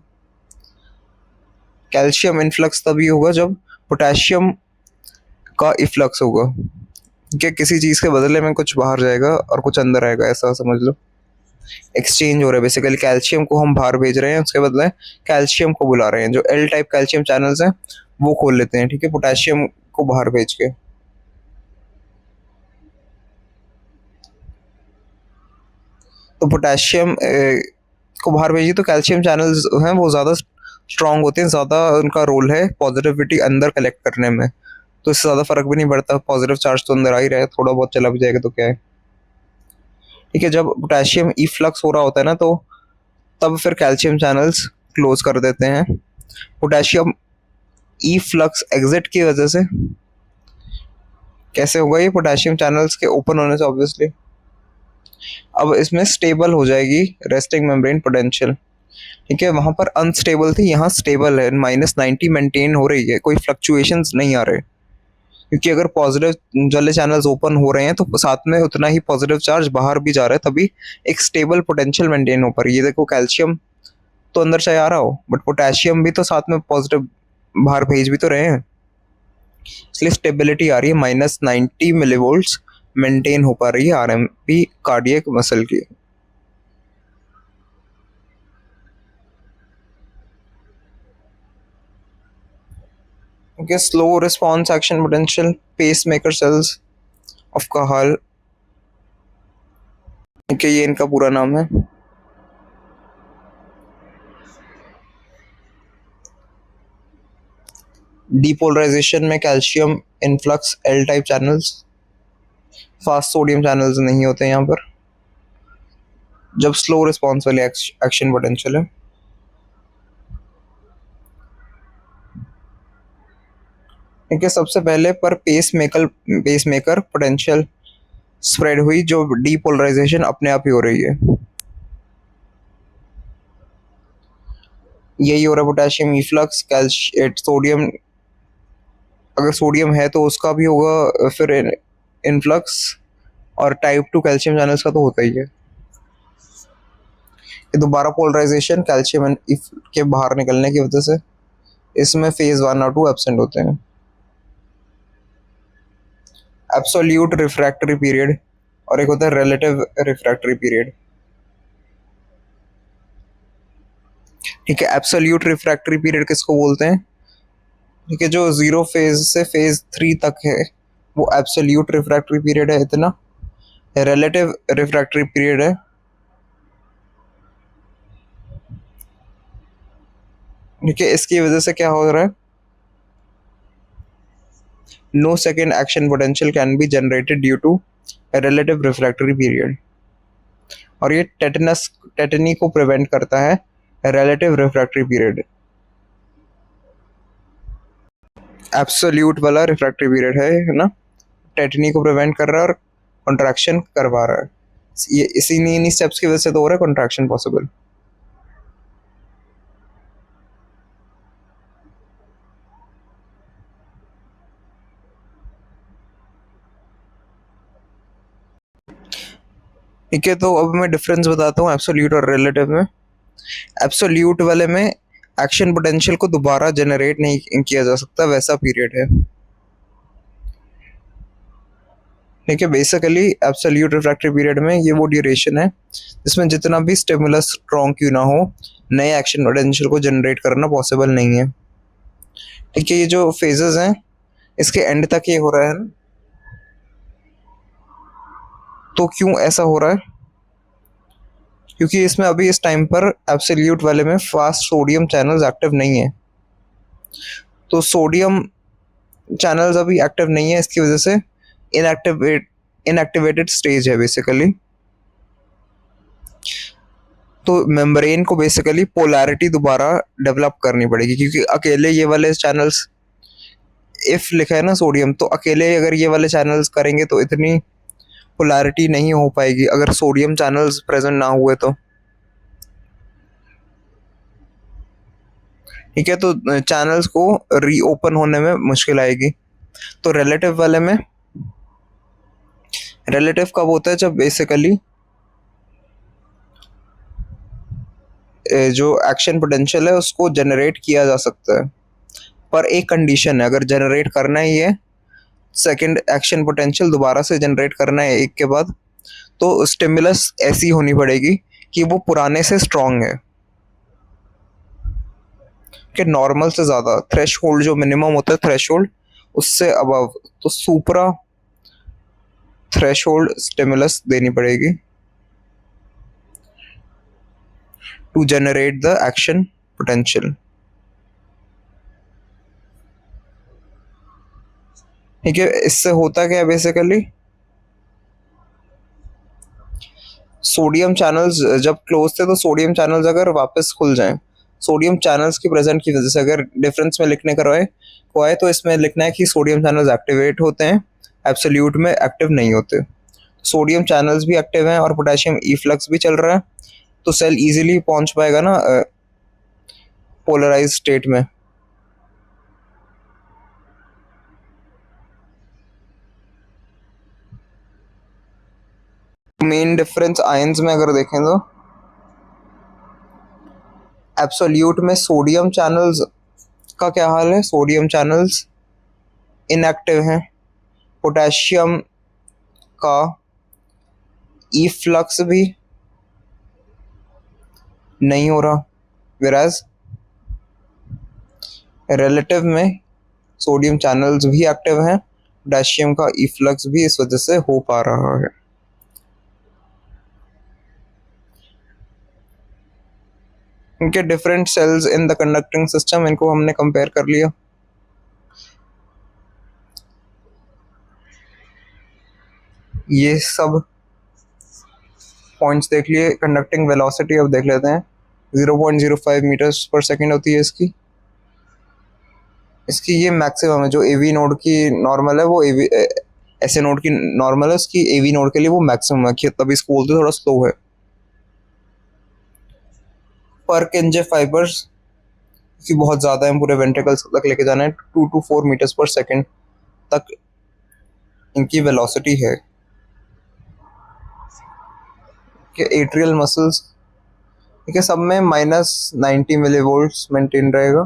कैल्शियम इनफ्लक्स तभी होगा जब पोटेशियम का इफ्लक्स होगा, कि किसी चीज के बदले में कुछ बाहर जाएगा और कुछ अंदर आएगा, ऐसा समझ लो, एक्सचेंज हो रहा है बेसिकली, कैल्शियम को हम बाहर भेज रहे हैं, उसके बदले कैल्शियम को बुला रहे हैं, जो एल टाइप कैल्शियम चैनल्स हैं वो खोल लेते हैं, ठीक है, पोटेशियम को बाहर भेज के। तो पोटेशियम को बाहर भेजिए तो कैल्शियम चैनल्स हैं वो ज्यादा स्ट्रांग होते हैं, ज़्यादा उनका रोल है पॉजिटिविटी अंदर कलेक्ट करने में, तो इससे ज़्यादा फर्क भी नहीं पड़ता, पॉजिटिव चार्ज तो अंदर आ ही रहा है, थोड़ा बहुत चला भी जाएगा तो क्या है। ठीक है, जब पोटेशियम इफ्लक्स हो रहा होता है ना, तो तब फिर कैल्शियम चैनल्स क्लोज कर देते हैं। पोटेशियम इफ्लक्स एग्जिट की वजह से कैसे होगा ये, पोटेशियम चैनल्स के ओपन होने से ऑब्वियसली। अब इसमें स्टेबल हो जाएगी रेस्टिंग मेम्ब्रेन पोटेंशियल। ठीक है, वहां पर अनस्टेबल थी, यहाँ स्टेबल है, -90 मेंटेन हो रही है, कोई फ्लक्चुएशंस नहीं आ रहे, क्योंकि अगर पॉजिटिव वाले चैनल्स ओपन हो रहे हैं तो साथ में उतना ही पॉजिटिव चार्ज बाहर भी जा रहा है, तभी एक स्टेबल पोटेंशियल मेंटेन हो पा रही है। ये देखो, कैल्शियम तो अंदर चाहे आ रहा हो, बट पोटेशियम भी तो साथ में पॉजिटिव बाहर भेज भी तो रहे हैं, इसलिए स्टेबिलिटी आ रही है, -90 मिलीवोल्ट्स मेंटेन हो पा रही है आरएमपी कार्डियक मसल की। Okay, slow response action potential pacemaker cells of Cajal, okay, ये इनका पूरा नाम है। डीपोलराइजेशन में calcium influx L type channels, fast sodium channels नहीं होते यहाँ पर, जब स्लो रिस्पॉन्स वाले एक्शन पोटेंशियल है। ठीक है, सबसे पहले पर पेसमेकर पोटेंशियल स्प्रेड हुई, जो डीपोलराइजेशन अपने आप ही हो रही है, यही हो रहा है पोटेशियम इफ्लक्स, सोडियम, अगर सोडियम है तो उसका भी होगा फिर इनफ्लक्स, और टाइप 2 कैल्शियम चैनल्स का तो होता ही है। ये दोबारा पोलराइजेशन कैल्शियम के बाहर निकलने की वजह से इसमें फेज 1 और 2 एब्सेंट होते हैं। एब्सोल्यूट रिफ्रैक्टरी पीरियड और एक होता है रिलेटिव रिफ्रैक्टरी पीरियड। ठीक है, एब्सोल्यूट रिफ्रैक्टरी पीरियड किसको बोलते हैं? ठीक है, जो 0 फेज से फेज 3 तक है वो एब्सोल्यूट रिफ्रैक्टरी पीरियड है इतना। रिलेटिव रिफ्रैक्टरी पीरियड है, ठीक है, इसकी वजह से क्या हो रहा है, no second action potential can be generated due to relative refractory period, और ये टेटनी को प्रिवेंट करता है रिलेटिव रिफ्रैक्टरी पीरियड। एब्सोल्यूट वाला रिफ्रैक्टरी पीरियड है ना, टेटनी को प्रिवेंट कर रहा है और कॉन्ट्रैक्शन करवा रहा है, ये इन्हीं स्टेप्स की वजह से तो हो रहा है कॉन्ट्रैक्शन पॉसिबल। ठीक है, तो अब मैं डिफरेंस बताता हूँ एब्सोल्यूट और रिलेटिव में। एब्सोल्यूट वाले में एक्शन पोटेंशियल को दोबारा जनरेट नहीं किया जा सकता, वैसा पीरियड है। ठीक है, बेसिकली एब्सोल्यूट रिफ्रैक्टरी पीरियड में ये वो ड्यूरेशन है जिसमें जितना भी स्टिमुलस स्ट्रॉन्ग क्यों ना हो, नए एक्शन पोटेंशियल को जनरेट करना पॉसिबल नहीं है। ठीक है, ये जो फेजेस हैं इसके एंड तक ये हो रहा है, तो क्यों ऐसा हो रहा है? क्योंकि इसमें अभी इस टाइम पर एब्सोल्यूट वाले में फास्ट सोडियम चैनल्स एक्टिव नहीं है, तो सोडियम चैनल्स अभी एक्टिव नहीं है, इसकी वजह से इनएक्टिवेटेड स्टेज है बेसिकली। तो मेम्ब्रेन को बेसिकली पोलैरिटी दोबारा डेवलप करनी पड़ेगी, क्योंकि अकेले ये वाले चैनल्स, इफ लिखा है ना सोडियम, तो अकेले अगर ये वाले चैनल्स करेंगे तो इतनी पोलैरिटी नहीं हो पाएगी अगर सोडियम चैनल्स प्रेजेंट ना हुए तो। ठीक है, तो चैनल्स को रीओपन होने में मुश्किल आएगी। तो रिलेटिव वाले में, रिलेटिव कब होता है, जब बेसिकली जो एक्शन पोटेंशियल है उसको जनरेट किया जा सकता है, पर एक कंडीशन है, अगर जनरेट करना ही है सेकंड एक्शन पोटेंशियल दोबारा से जनरेट करना है एक के बाद, तो स्टिमुलस ऐसी होनी पड़ेगी कि वो पुराने से स्ट्रांग है, कि नॉर्मल से ज़्यादा, थ्रेशोल्ड जो मिनिमम होता है थ्रेशोल्ड उससे अबव, तो सुपरा थ्रेशोल्ड स्टिमुलस देनी पड़ेगी to generate the action potential. ठीक है, इससे होता क्या है बेसिकली, सोडियम चैनल्स जब क्लोज थे तो सोडियम चैनल्स अगर वापस खुल जाएं, सोडियम चैनल्स की प्रेजेंट की वजह से अगर डिफरेंस में लिखने करवाए को आए तो इसमें लिखना है कि सोडियम चैनल्स एक्टिवेट होते हैं, एब्सोल्यूट में एक्टिव नहीं होते। सोडियम चैनल्स भी एक्टिव हैं और पोटेशियम इफ्लक्स भी चल रहा है, तो सेल इजीली पहुंच पाएगा ना पोलराइज स्टेट में। मेन डिफरेंस आयंस में अगर देखें तो एब्सोल्यूट में सोडियम चैनल्स का क्या हाल है, सोडियम चैनल्स इनएक्टिव हैं, पोटेशियम का ई फ्लक्स भी नहीं हो रहा, विराज रिलेटिव में सोडियम चैनल्स भी एक्टिव हैं, पोटेशियम का ई फ्लक्स भी इस वजह से हो पा रहा है। इनके different cells in the conducting system, इनको हमने कंपेयर कर लिया। ये सब पॉइंट्स देख लिए। कंडक्टिंग वेलोसिटी अब देख लेते हैं, 0.05 मीटर्स पर सेकेंड होती है इसकी। इसकी ये मैक्सिमम है, जो एवी नोड की नॉर्मल है वो एवी ऐसे नोड की नॉर्मल है, उसकी एवी नोड के लिए वो मैक्सिमम है, तभी इसको बोलते थोड़ा स्लो है। पर किंजे फाइबर्स की बहुत ज़्यादा है, पूरे वेंट्रिकल्स तक लेके जाना है, 2 to 4 मीटर्स पर सेकेंड तक इनकी वेलोसिटी है। कि एट्रियल मसल्स ठीक है, सब में -90 मिली वोल्ट्स मेंटेन रहेगा।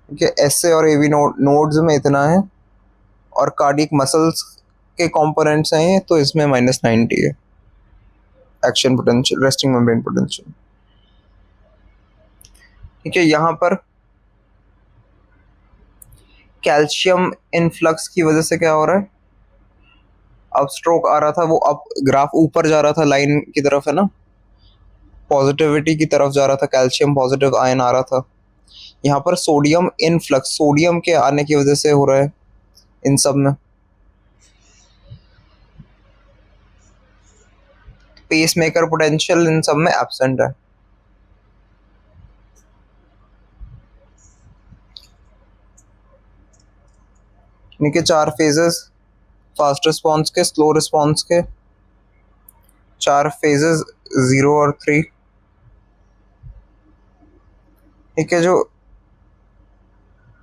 ठीक है, एस ए और एवी नोड्स में इतना है, और कार्डियक मसल्स के कंपोनेंट्स हैं तो इसमें -90 है action potential, resting membrane potential. ठीक है, यहाँ पर कैल्शियम इनफ्लक्स की वजह से क्या हो रहा है, अब स्ट्रोक आ रहा था वो अब ग्राफ ऊपर जा रहा था, लाइन की तरफ है ना, पॉजिटिविटी की तरफ जा रहा था, कैल्शियम पॉजिटिव आयन आ रहा था। यहाँ पर सोडियम इनफ्लक्स, सोडियम के आने की वजह से हो रहा है इन सब में। पेस मेकर पोटेंशियल इन सब में एब्सेंट है। इनके 4 फेजेस, फास्ट रिस्पॉन्स के, स्लो रिस्पॉन्स के 4 फेजेस, 0 और 3। ठीक है, जो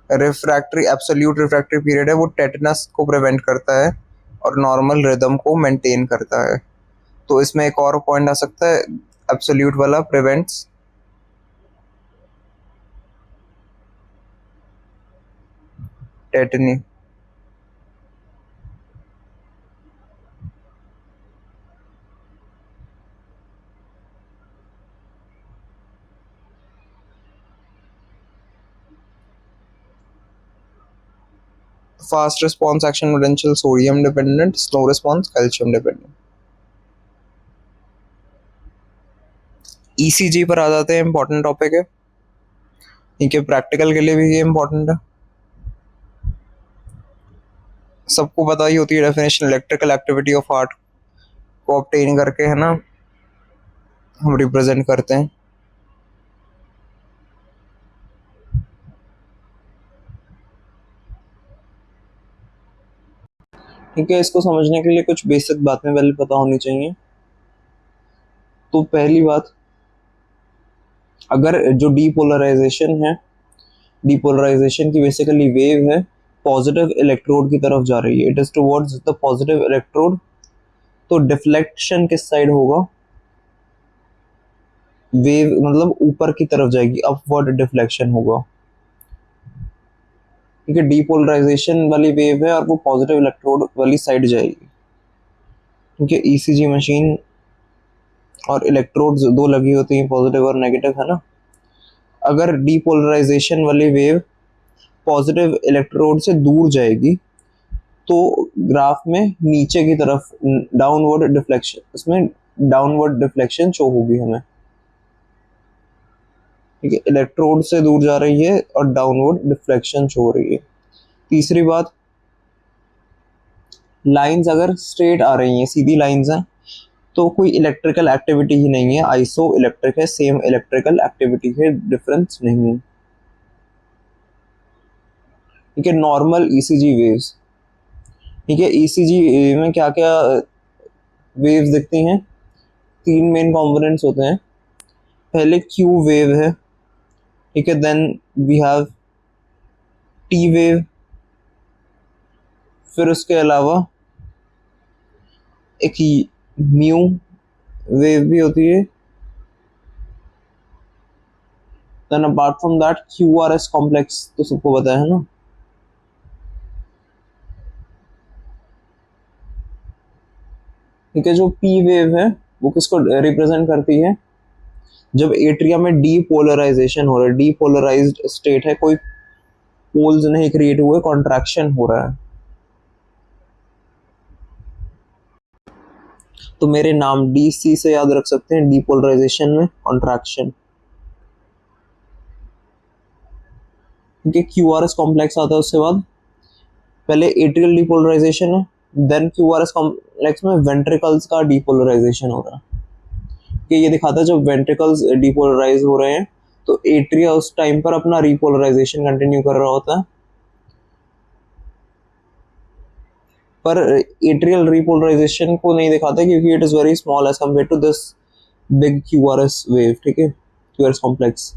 रिफ्रैक्टरी एब्सोल्यूट रिफ्रैक्टरी पीरियड है वो टेटनस को प्रिवेंट करता है और नॉर्मल रिदम को मेंटेन करता है। तो इसमें एक और पॉइंट आ सकता है, एब्सोल्यूट वाला prevents tetani. Fast response action potential sodium dependent, slow response calcium dependent. ECG पर आ जाते हैं, इंपॉर्टेंट टॉपिक है, ठीक है, प्रैक्टिकल के लिए भी ये इंपॉर्टेंट है। सबको पता ही होती है definition, electrical activity of heart को ऑब्टेन करके है ना हम रिप्रेजेंट करते हैं। ठीक है, इसको समझने के लिए कुछ बेसिक बातें पहले पता होनी चाहिए। तो पहली बात, अगर जो डीपोलराइजेशन है, डीपोलराइजेशन की बेसिकली वेव है पॉजिटिव इलेक्ट्रोड की तरफ जा रही है, it is towards the positive electrode, तो डिफ्लेक्शन किस साइड होगा, वेव मतलब ऊपर की तरफ जाएगी, अपवर्ड डिफ्लेक्शन होगा। ठीक है, डीपोलराइजेशन वाली वेव है और वो पॉजिटिव इलेक्ट्रोड वाली साइड जाएगी। ठीक है, ईसीजी मशीन और इलेक्ट्रोड्स दो लगी होती हैं, पॉजिटिव और नेगेटिव है ना। अगर डीपोलराइजेशन वाली वेव पॉजिटिव इलेक्ट्रोड से दूर जाएगी तो ग्राफ में नीचे की तरफ डाउनवर्ड डिफ्लेक्शन, इसमें डाउनवर्ड डिफ्लेक्शन शो होगी हमें। ठीक है, इलेक्ट्रोड से दूर जा रही है और डाउनवर्ड डिफ्लेक्शन शो हो रही है। तीसरी बात, लाइंस अगर स्ट्रेट आ रही हैं, सीधी लाइंस हैं, तो कोई इलेक्ट्रिकल एक्टिविटी ही नहीं है, आइसो इलेक्ट्रिक है, सेम इलेक्ट्रिकल एक्टिविटी है, डिफरेंस नहीं है। ठीक है, नॉर्मल ईसीजी वेव्स। ठीक है, ईसीजी में क्या क्या वेव्स दिखती हैं? तीन मेन कंपोनेंट्स होते हैं। पहले क्यू वेव है, ठीक है, then we have T wave, फिर उसके अलावा एक म्यू वेव भी होती है, then apart from that Q R S complex तो सबको पता है ना। ठीक है, जो पी वेव है वो किसको रिप्रेजेंट करती है? जब एट्रिया में डीपोलराइजेशन हो रहा है, डीपोलराइज्ड स्टेट है, कोई पोल्स नहीं क्रिएट हुए, कॉन्ट्रैक्शन हो रहा है। तो मेरे नाम डीसी से याद रख सकते हैं, डीपोलराइजेशन में कॉन्ट्रैक्शन। ठीक है, क्यूआरएस कॉम्प्लेक्स आता है उसके बाद। पहले एट्रियल डीपोलराइजेशन है, देन क्यूआरएस कॉम्प्लेक्स में वेंट्रिकल्स का डीपोलराइजेशन हो रहा है। कि ये दिखाता है जब वेंट्रिकल्स डीपोलराइज हो रहे हैं तो एट्रिया उस टाइम पर अपना रिपोलराइजेशन कंटिन्यू कर रहा होता है, पर एट्रियल रिपोलराइजेशन को नहीं दिखाता क्योंकि it is very small as compare to this big QRS wave. ठीक है, क्यूआरएस कॉम्प्लेक्स।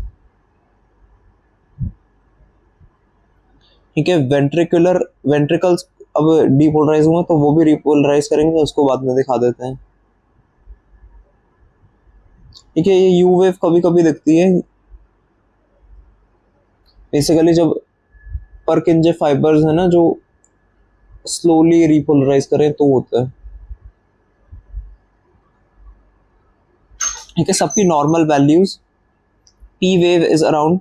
ठीक है, वेंट्रिकल्स अब डीपोलराइज हुए तो वो भी रिपोलराइज करेंगे, उसको बाद में दिखा देते हैं। ठीक है, ये यू वेव कभी कभी दिखती है, बेसिकली जब परकिंजे फाइबर्स है ना जो स्लोली रिपोलराइज करें तो होता है। ठीक है, सबकी normal values, P wave is around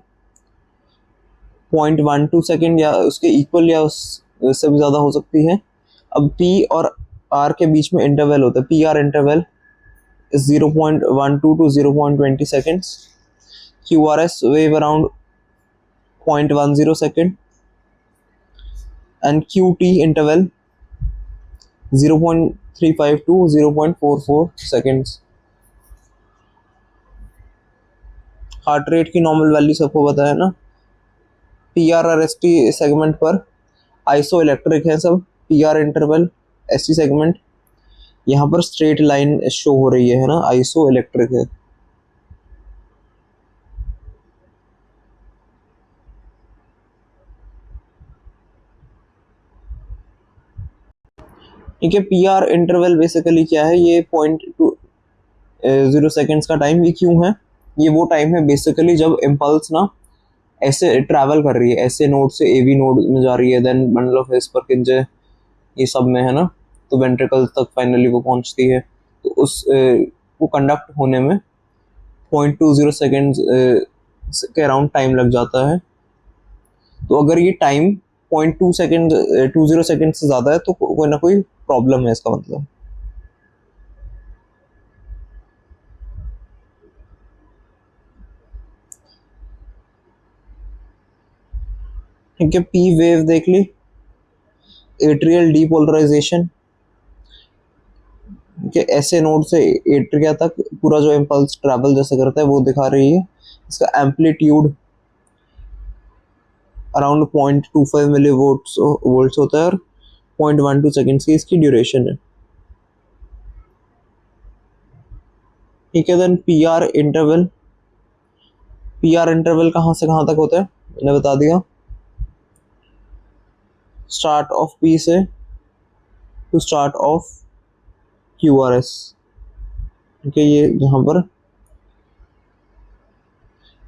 0.12 second या उसके इक्वल या उससे भी ज़्यादा हो सकती है। अब पी और आर के बीच में इंटरवल होता है, P R interval is 0.12 to 0.20 seconds. QRS wave around 0.10 second, and QT interval 0.35 to 0.44 seconds. Heart rate की नॉर्मल वैल्यू सबको पता है ना। पी आर और एस टी सेगमेंट पर आइसो इलेक्ट्रिक है सब, P R interval, S T segment, यहाँ पर स्ट्रेट लाइन शो हो रही है ना, आइसो इलेक्ट्रिक है। ठीक है, पी आर इंटरवल बेसिकली क्या है? ये 0.20 सेकेंड्स का टाइम, ये क्यों है? ये वो टाइम है बेसिकली जब इम्पल्स ना ऐसे ट्रैवल कर रही है, ऐसे नोड से एवी नोड में जा रही है, देन बंडल ऑफ एस्परकिंजे ये सब में है ना, तो वेंट्रिकल तक फाइनली वो पहुंचती है। तो उस वो कंडक्ट होने में 0.20 सेकेंड के अराउंड टाइम लग जाता है। तो अगर ये टाइम 0.20 सेकेंड से ज़्यादा है तो कोई ना कोई प्रॉब्लम है, इसका मतलब। ठीक है, पी वेव देख ली, एट्रियल डीपोलराइजेशन के ऐसे नोड से एट्रिया तक पूरा जो इम्पल्स ट्रैवल जैसे करता है वो दिखा रही है। इसका एम्पलीट्यूड अराउंड 0.25 मिली वोल्ट्स होता है और 0.12 सेकेंड्स की इसकी ड्यूरेशन है। ठीक है, then P R interval, P R interval कहाँ से कहाँ तक होता है मैंने बता दिया, स्टार्ट ऑफ पी से to start of Q R S. ठीक है, ये यहाँ पर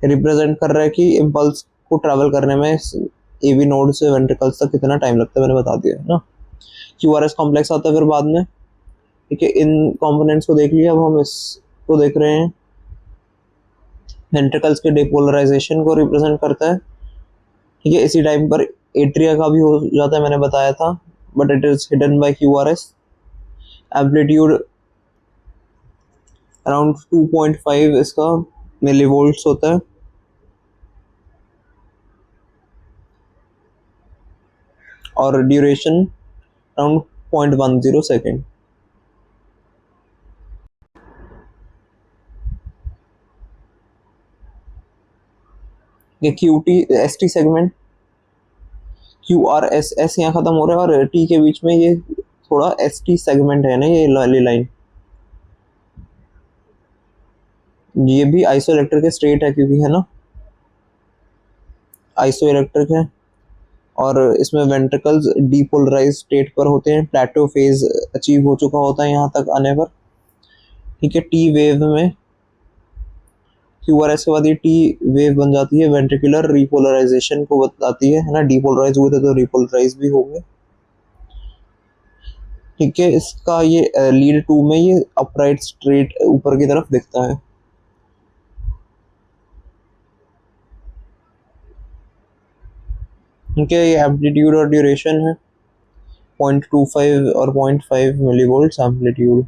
रिप्रेजेंट कर रहा है कि इम्पल्स को ट्रैवल करने में एवी नोड से वेंट्रिकल्स तक कितना टाइम लगता है, मैंने बता दिया है ना। क्यू आर एस कॉम्प्लेक्स आता है फिर बाद में। ठीक है, इन कंपोनेंट्स को देख लिया, अब हम इसको देख रहे हैं, वेंट्रिकल्स के डिपोलराइजेशन को रिप्रेजेंट करता है। ठीक है, इसी टाइम पर एट्रिया का भी हो जाता है, मैंने बताया था, but it is hidden bye Q R S. Amplitude around 2.5 इसका मिली वोल्ट्स होता है। और ड्यूरेशन अराउंड 0.10 सेकेंड। ये QT-ST सेगमेंट, QRSS यहाँ खत्म हो रहा है और T के बीच में ये थोड़ा ST सेगमेंट है ना, ये वाली लाइन, ये भी आइसोइलेक्ट्रिक स्टेट है क्योंकि, है ना, आइसोइलेक्ट्रिक है। और इसमें वेंट्रिकल्स डीपोलराइज स्टेट पर होते हैं, प्लेटो फेज अचीव हो चुका होता है यहाँ तक आने पर। ठीक है, टी वेव में QRS के बाद ये टी वेव बन जाती है, वेंट्रिकुलर रिपोलराइजेशन को बताती है ना, डीपोलराइज हुए थे तो रिपोलराइज भी होंगे। ठीक है, इसका ये लीड 2 में ये अपराइट स्ट्रेट ऊपर की तरफ दिखता है। ठीक है, ये एम्पलीट्यूड और ड्यूरेशन है 0.25 और 0.5 मिलीवोल्ट एम्पलीट्यूड।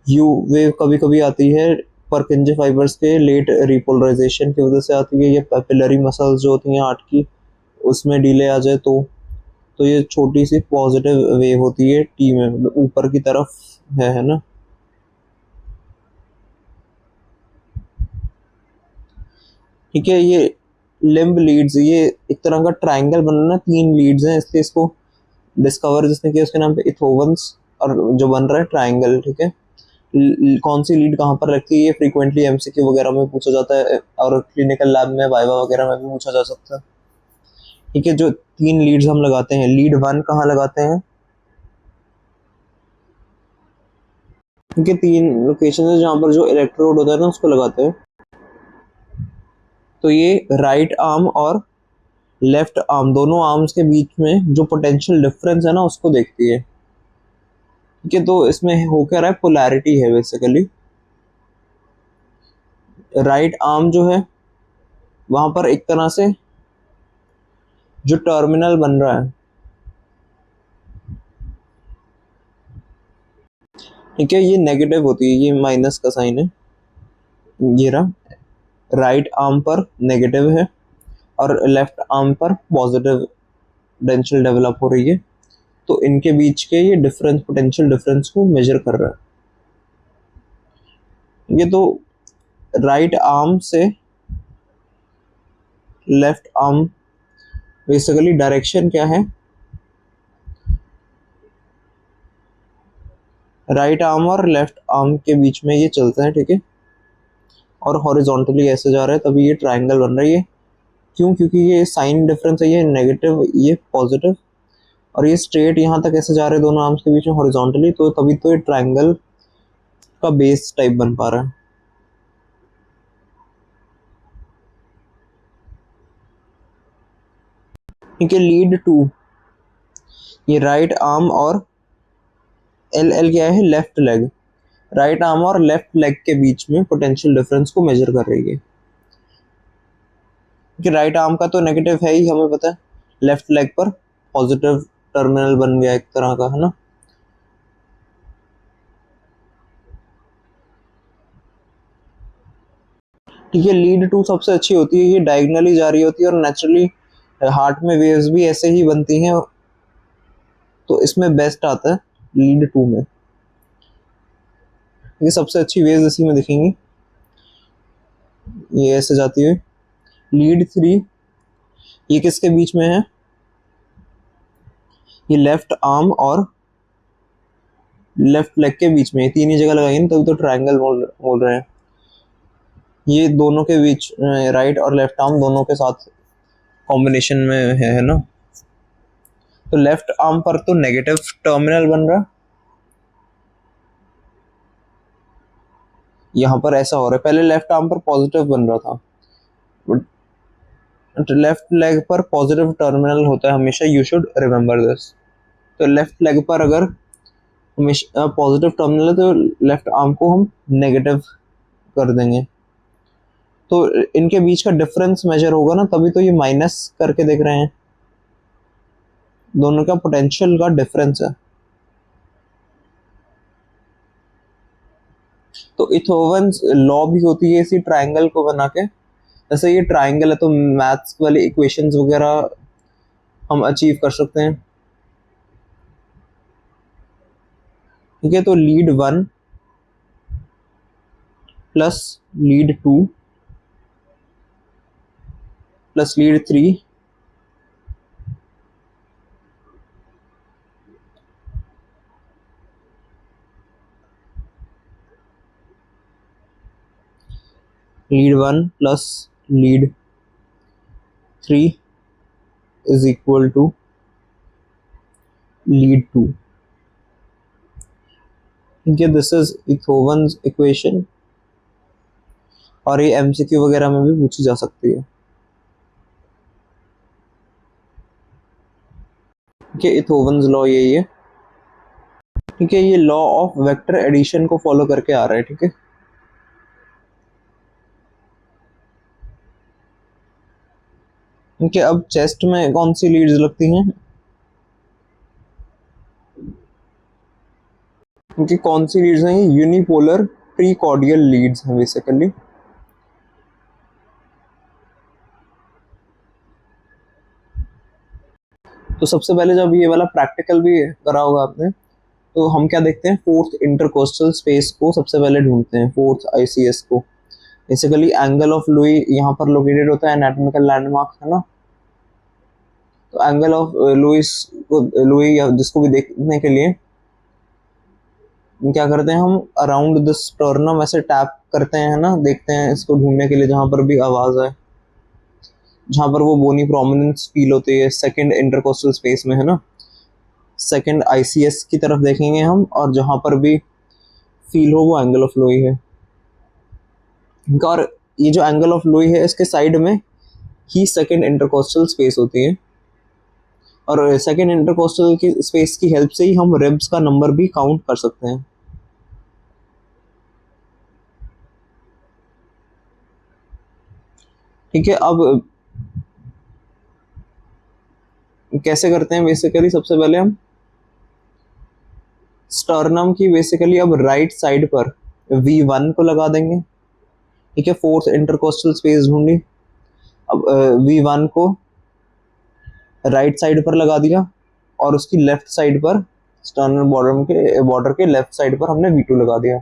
यू वेव कभी कभी आती है परकिंजे फाइबर्स के लेट रिपोलराइजेशन की वजह से आती है, ये पैपिलरी मसल्स जो होती हैं हार्ट की उसमें डिले आ जाए तो ये छोटी सी पॉजिटिव वेव होती है टी में, मतलब ऊपर की तरफ है ना। ठीक है, ये लिम्ब लीड्स, ये एक तरह का ट्रायंगल बन रहा है, 3 लीड्स हैं, इसलिए इसको डिस्कवर जिसने किया उसके नाम पे इथोवंस, और जो बन रहा है ट्रायंगल। ठीक है, कौन सी लीड कहाँ पर रखी है ये फ्रीक्वेंटली MCQ वगैरह में पूछा जाता है और क्लिनिकल लैब में वाइवा वगैरह में भी पूछा जा सकता है। ठीक है, जो 3 लीड्स हम लगाते हैं, लीड 1 कहाँ लगाते हैं, क्योंकि 3 लोकेशन है जहाँ पर जो इलेक्ट्रोड होता है ना उसको लगाते हैं। तो ये राइट आर्म और लेफ्ट आर्म, दोनों आर्म्स के बीच में जो पोटेंशियल डिफरेंस है ना उसको देखती है। ठीक है, तो इसमें हो क्या रहा है, पोलैरिटी है बेसिकली। राइट आर्म जो है वहां पर एक तरह से जो टर्मिनल बन रहा है, ठीक है, ये नेगेटिव होती है, ये माइनस का साइन है, ये रहा, राइट आर्म पर नेगेटिव है और लेफ्ट आर्म पर पॉजिटिव पोटेंशियल डेवलप हो रही है, तो इनके बीच के ये डिफरेंस, पोटेंशियल डिफरेंस को मेजर कर रहा है। ये तो राइट आर्म से लेफ्ट आर्म बेसिकली डायरेक्शन क्या है, राइट आर्म और लेफ्ट आर्म के बीच में ये चलता है। ठीक है, और हॉरिजॉन्टली ऐसे जा रहा है, तभी ये ट्रायंगल बन रही है। क्यों, क्योंकि ये साइन डिफरेंस है, ये नेगेटिव ये पॉजिटिव, और ये स्ट्रेट यहाँ तक ऐसे जा रहे हैं दोनों आर्म्स के बीच में हॉरिजॉन्टली, तो तभी तो ये ट्रायंगल का बेस टाइप बन पा रहा है। ठीक है, लीड 2, ये राइट आर्म और एल क्या है, लेफ्ट लेग, राइट आर्म और लेफ्ट लेग के बीच में पोटेंशियल डिफरेंस को मेजर कर रही है। कि राइट आर्म का तो नेगेटिव है ही, हमें पता है, लेफ्ट लेग पर पॉजिटिव टर्मिनल बन गया एक तरह का, है ना। ठीक है, लीड 2 सबसे अच्छी होती है, ये डायगोनली जा रही होती है और नेचुरली हार्ट में वेव्स भी ऐसे ही बनती हैं, तो इसमें बेस्ट आता है लीड 2 में। ये सबसे अच्छी वेव्स इसी में दिखेंगी, ये ऐसे जाती है। लीड 3 ये किसके बीच में है, ये लेफ्ट आर्म और लेफ्ट लेग के बीच में, तीन ही जगह लगाएंगे तभी तो ट्रायंगल बोल रहे हैं। ये दोनों के बीच, राइट और लेफ्ट आर्म दोनों के साथ कॉम्बिनेशन में है ना। तो लेफ्ट आर्म पर तो नेगेटिव टर्मिनल बन रहा है, यहाँ पर ऐसा हो रहा है, पहले लेफ्ट आर्म पर पॉजिटिव बन रहा था, लेफ्ट लेग पर पॉजिटिव टर्मिनल होता है हमेशा, यू शुड रिमेम्बर दिस। तो लेफ्ट लेग पर अगर हमेशा पॉजिटिव टर्मिनल है तो लेफ्ट आर्म को हम नेगेटिव कर देंगे, तो इनके बीच का डिफरेंस मेजर होगा ना, तभी तो ये माइनस करके देख रहे हैं, दोनों का पोटेंशियल का डिफरेंस है। तो इथोवन्स लॉ भी होती है इसी ट्रायंगल को बना के, जैसे ये ट्रायंगल है तो मैथ्स वाली इक्वेशंस वगैरह हम अचीव कर सकते हैं। ठीक है, तो lead 1 plus lead 2 plus lead 3 lead 1 plus lead 3 is equal to lead 2। ठीक है, दिस इज इथोवन्स इक्वेशन और ये एमसीक्यू वगैरह में भी पूछी जा सकती है। ठीक है, इथोवन्स लॉ यही है। ठीक है, ये लॉ ऑफ वेक्टर एडिशन को फॉलो करके आ रहा है। ठीक है, ठीक है, अब चेस्ट में कौन सी लीड्स लगती हैं? क्योंकि कौन सी लीड्स हैं? यूनिपोलर प्रीकॉर्डियल लीड्स हैं बेसिकली। तो सबसे पहले जब ये वाला प्रैक्टिकल भी करा होगा आपने, तो हम क्या देखते हैं? फोर्थ इंटरकोस्टल स्पेस को सबसे पहले ढूंढते हैं, फोर्थ आईसीएस को। बेसिकली एंगल ऑफ लुई यहाँ पर लोकेटेड होता है, एनाटॉमिकल लैंडमार्क है ना। तो एंगल ऑफ लुइस को, लुई जिसको भी देखने के लिए क्या करते हैं, हम अराउंड द स्टर्नम ऐसे टैप करते हैं ना, देखते हैं इसको ढूंढने के लिए जहां पर भी आवाज आए, जहां पर वो बोनी प्रोमिनेंस फील होती है सेकंड इंटरकोस्टल स्पेस में, है ना। सेकंड आईसीएस की तरफ देखेंगे हम, और जहां पर भी फील हो वो एंगल ऑफ लुई है। और ये जो एंगल ऑफ लुई है इसके साइड में ही सेकंड इंटरकोस्टल स्पेस होती है, और सेकंड इंटरकोस्टल की स्पेस की हेल्प से ही हम रिब्स का नंबर भी काउंट कर सकते हैं। ठीक है, अब कैसे करते हैं? बेसिकली सबसे पहले हम स्टर्नम की बेसिकली अब राइट साइड पर V1 को लगा देंगे। ठीक है, फोर्थ इंटरकोस्टल स्पेस ढूंढी। अब V1 को राइट साइड पर लगा दिया, और उसकी लेफ्ट साइड पर स्टर्नल बॉर्डर के लेफ्ट साइड पर हमने V2 लगा दिया।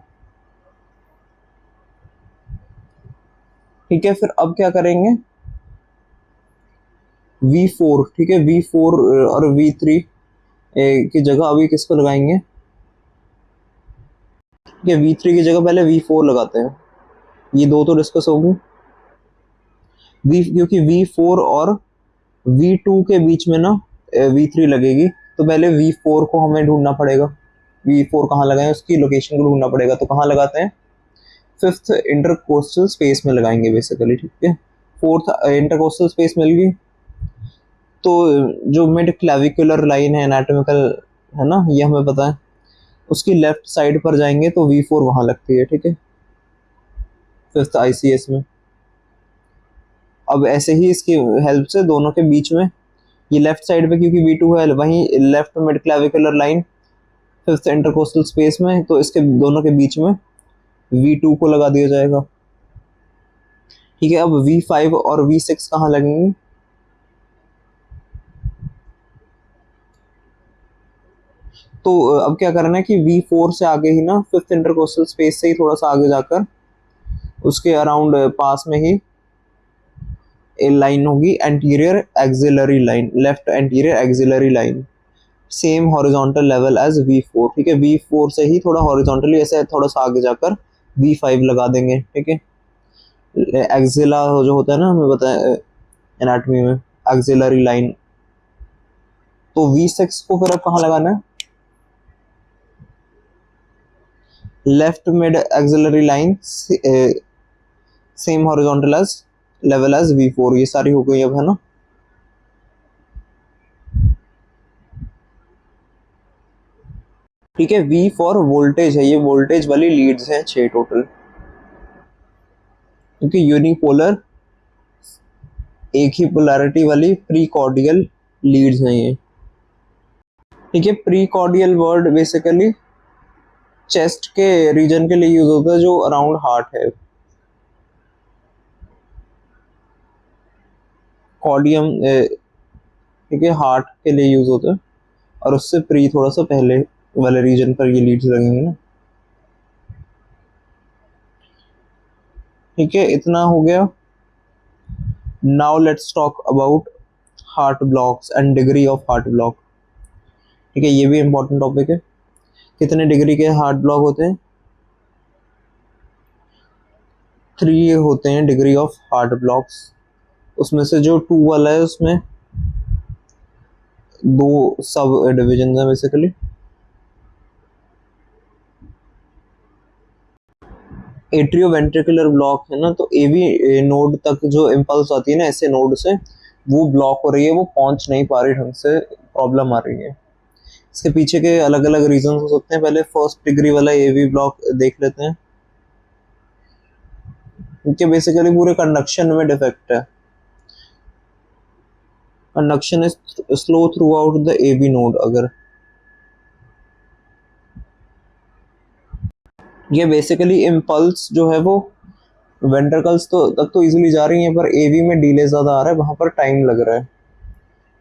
ठीक है, फिर अब क्या करेंगे? V4, ठीक है, V4 और V3 की जगह अभी किसको लगाएंगे? ठीक है, V3 की जगह पहले V4 लगाते हैं। ये दो तो डिस्कस होगी। क्योंकि V4 और V2 के बीच में ना V3 लगेगी, तो पहले V4 को हमें ढूंढना पड़ेगा। V4 कहाँ लगाएं, उसकी लोकेशन को ढूंढना पड़ेगा। तो कहाँ लगाते हैं? फिफ्थ इंटरकोस्टल स्पेस में लगाएंगे बेसिकली। ठीक है, फोर्थ इंटरकोस्टल स्पेस मिल गई, तो जो मिड क्लेविकुलर लाइन है एनाटॉमिकल, है ना, ये हमें पता है, उसकी लेफ्ट साइड पर जाएंगे तो V4 वहां लगती है। ठीक है, फिफ्थ आईसीएस में। अब ऐसे ही इसकी हेल्प से दोनों के बीच में, ये लेफ्ट साइड पे क्योंकि V2 है, वहीं left mid clavicular line fifth intercostal space में, तो इसके दोनों के बीच में V2 को लगा दिया जाएगा। ठीक है, अब V5 और V6 कहाँ लगेंगे? तो अब क्या करना है कि V4 से आगे ही ना, फिफ्थ इंटरकोस्टल स्पेस से ही थोड़ा सा आगे जाकर उसके अराउंड पास में ही एक लाइन होगी, anterior axillary line, left anterior axillary line, same horizontal level as V4। ठीक है, V4 से ही थोड़ा हॉरिजॉन्टली ऐसे थोड़ा सा आगे जाकर V5 लगा देंगे। ठीक है, एक्सिला जो होता है ना, हमें पता है एनाटॉमी में, एक्सिलरी लाइन। तो V6 को फिर अब कहाँ लगाना है? Left mid axillary line, same horizontal as level as V4। ये सारी हो गई अब, है ना। ठीक है, V फॉर वोल्टेज है, ये वोल्टेज वाली लीड्स हैं 6 टोटल, क्योंकि यूनिपोलर एक ही पोलैरिटी वाली प्रीकॉर्डियल लीड्स हैं ये। ठीक है, प्रीकॉर्डियल वर्ड बेसिकली चेस्ट के रीजन के लिए यूज होता है जो अराउंड हार्ट है। कॉर्डियम ठीक है, हार्ट के लिए यूज होता है, और उससे प्री थोड़ा सा पहले वाले रीजन पर ये लीड्स लगेंगे ना। ठीक है, इतना हो गया। Now let's talk about heart blocks and degree of heart block. ठीक है, ये भी इंपॉर्टेंट टॉपिक है। कितने डिग्री के हार्ट ब्लॉक होते हैं? 3 होते हैं डिग्री ऑफ हार्ट ब्लॉक्स। उसमें से जो 2 वाला है उसमें 2 सब डिविजन है बेसिकली। एट्रियोवेंट्रिकुलर ब्लॉक है ना, तो एवी नोड तक जो इम्पल्स आती है ना ऐसे नोड से, वो ब्लॉक हो रही है, वो पहुंच नहीं पा रही ढंग से, प्रॉब्लम आ रही है। इसके पीछे के अलग अलग रीजन हो सकते हैं। पहले फर्स्ट डिग्री वाला एवी ब्लॉक देख लेते हैं, क्योंकि बेसिकली पूरे कंडक्शन में डिफेक्ट है। Conduction is slow throughout the AV node. अगर ये बेसिकली इम्पल्स जो है वो वेंट्रिकल्स तो तक तो इजीली जा रही है, पर एवी में डिले ज्यादा आ रहा है, वहां पर टाइम लग रहा है।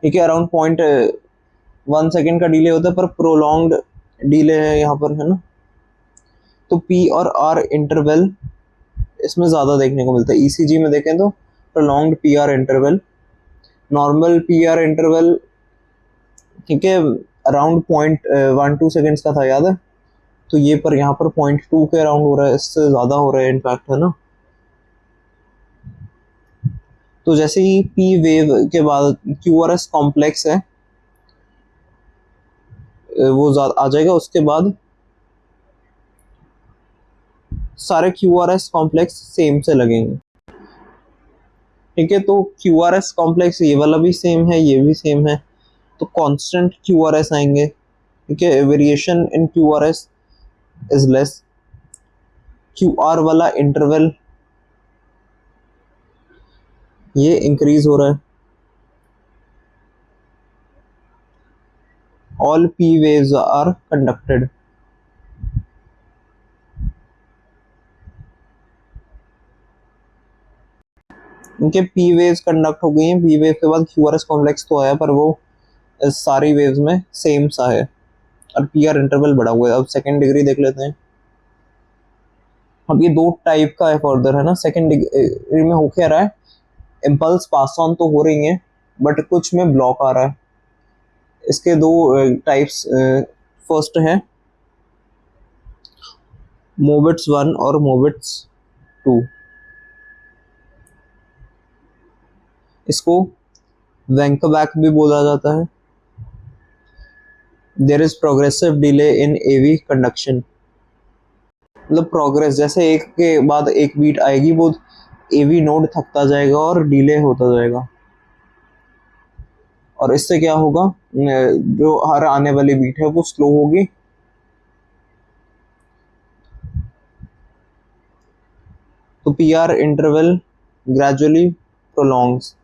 ठीक है, अराउंड 0.1 सेकेंड का डिले होता है, पर प्रोलॉन्ग्ड डिले है यहाँ पर, है ना। तो पी और आर इंटरवल इसमें ज़्यादा देखने को मिलता है। ईसीजी में देखें तो prolonged P R interval, normal P R interval, ठीक है, अराउंड 0.12 सेकेंड्स का था, याद है। तो ये पर यहाँ पर 0.2 के अराउंड हो रहा है, इससे ज़्यादा हो रहा है इनफैक्ट, है ना। तो जैसे ही पी वेव के बाद क्यूआरएस कॉम्प्लेक्स है वो आ जाएगा, उसके बाद सारे क्यूआरएस कॉम्प्लेक्स सेम से लगेंगे। ठीक है, तो क्यूआरएस कॉम्प्लेक्स ये वाला भी सेम है, ये भी सेम है, तो कांस्टेंट क्यूआरएस आएंगे। ठीक है, variation in QRS is less. QR वाला इंटरवल ये इंक्रीज हो रहा है। All P waves are conducted. इनके पी वेव्स कंडक्ट हो गई हैं। पी वेव के बाद क्यूआरएस कॉम्प्लेक्स तो आया, पर वो इस सारी वेव्स में सेम सा है, और पी आर इंटरवल बढ़ा हुआ है। अब सेकेंड डिग्री देख लेते हैं। अब ये 2 टाइप का है फर्दर, है ना। सेकेंड डिग्री में हो क्या रहा है, इम्पल्स पास ऑन तो हो रही हैं, बट कुछ में ब्लॉक आ रहा है। इसके 2 टाइप्स, फर्स्ट है मोबिट्स 1 और मोबिट्स 2। इसको वैंकबैक भी बोला जाता है। There is progressive delay in AV conduction. मतलब प्रोग्रेस, जैसे एक के बाद एक बीट आएगी, वो एवी नोड थकता जाएगा और डिले होता जाएगा, और इससे क्या होगा, जो हर आने वाली बीट है वो स्लो होगी। तो P R interval gradually prolongs.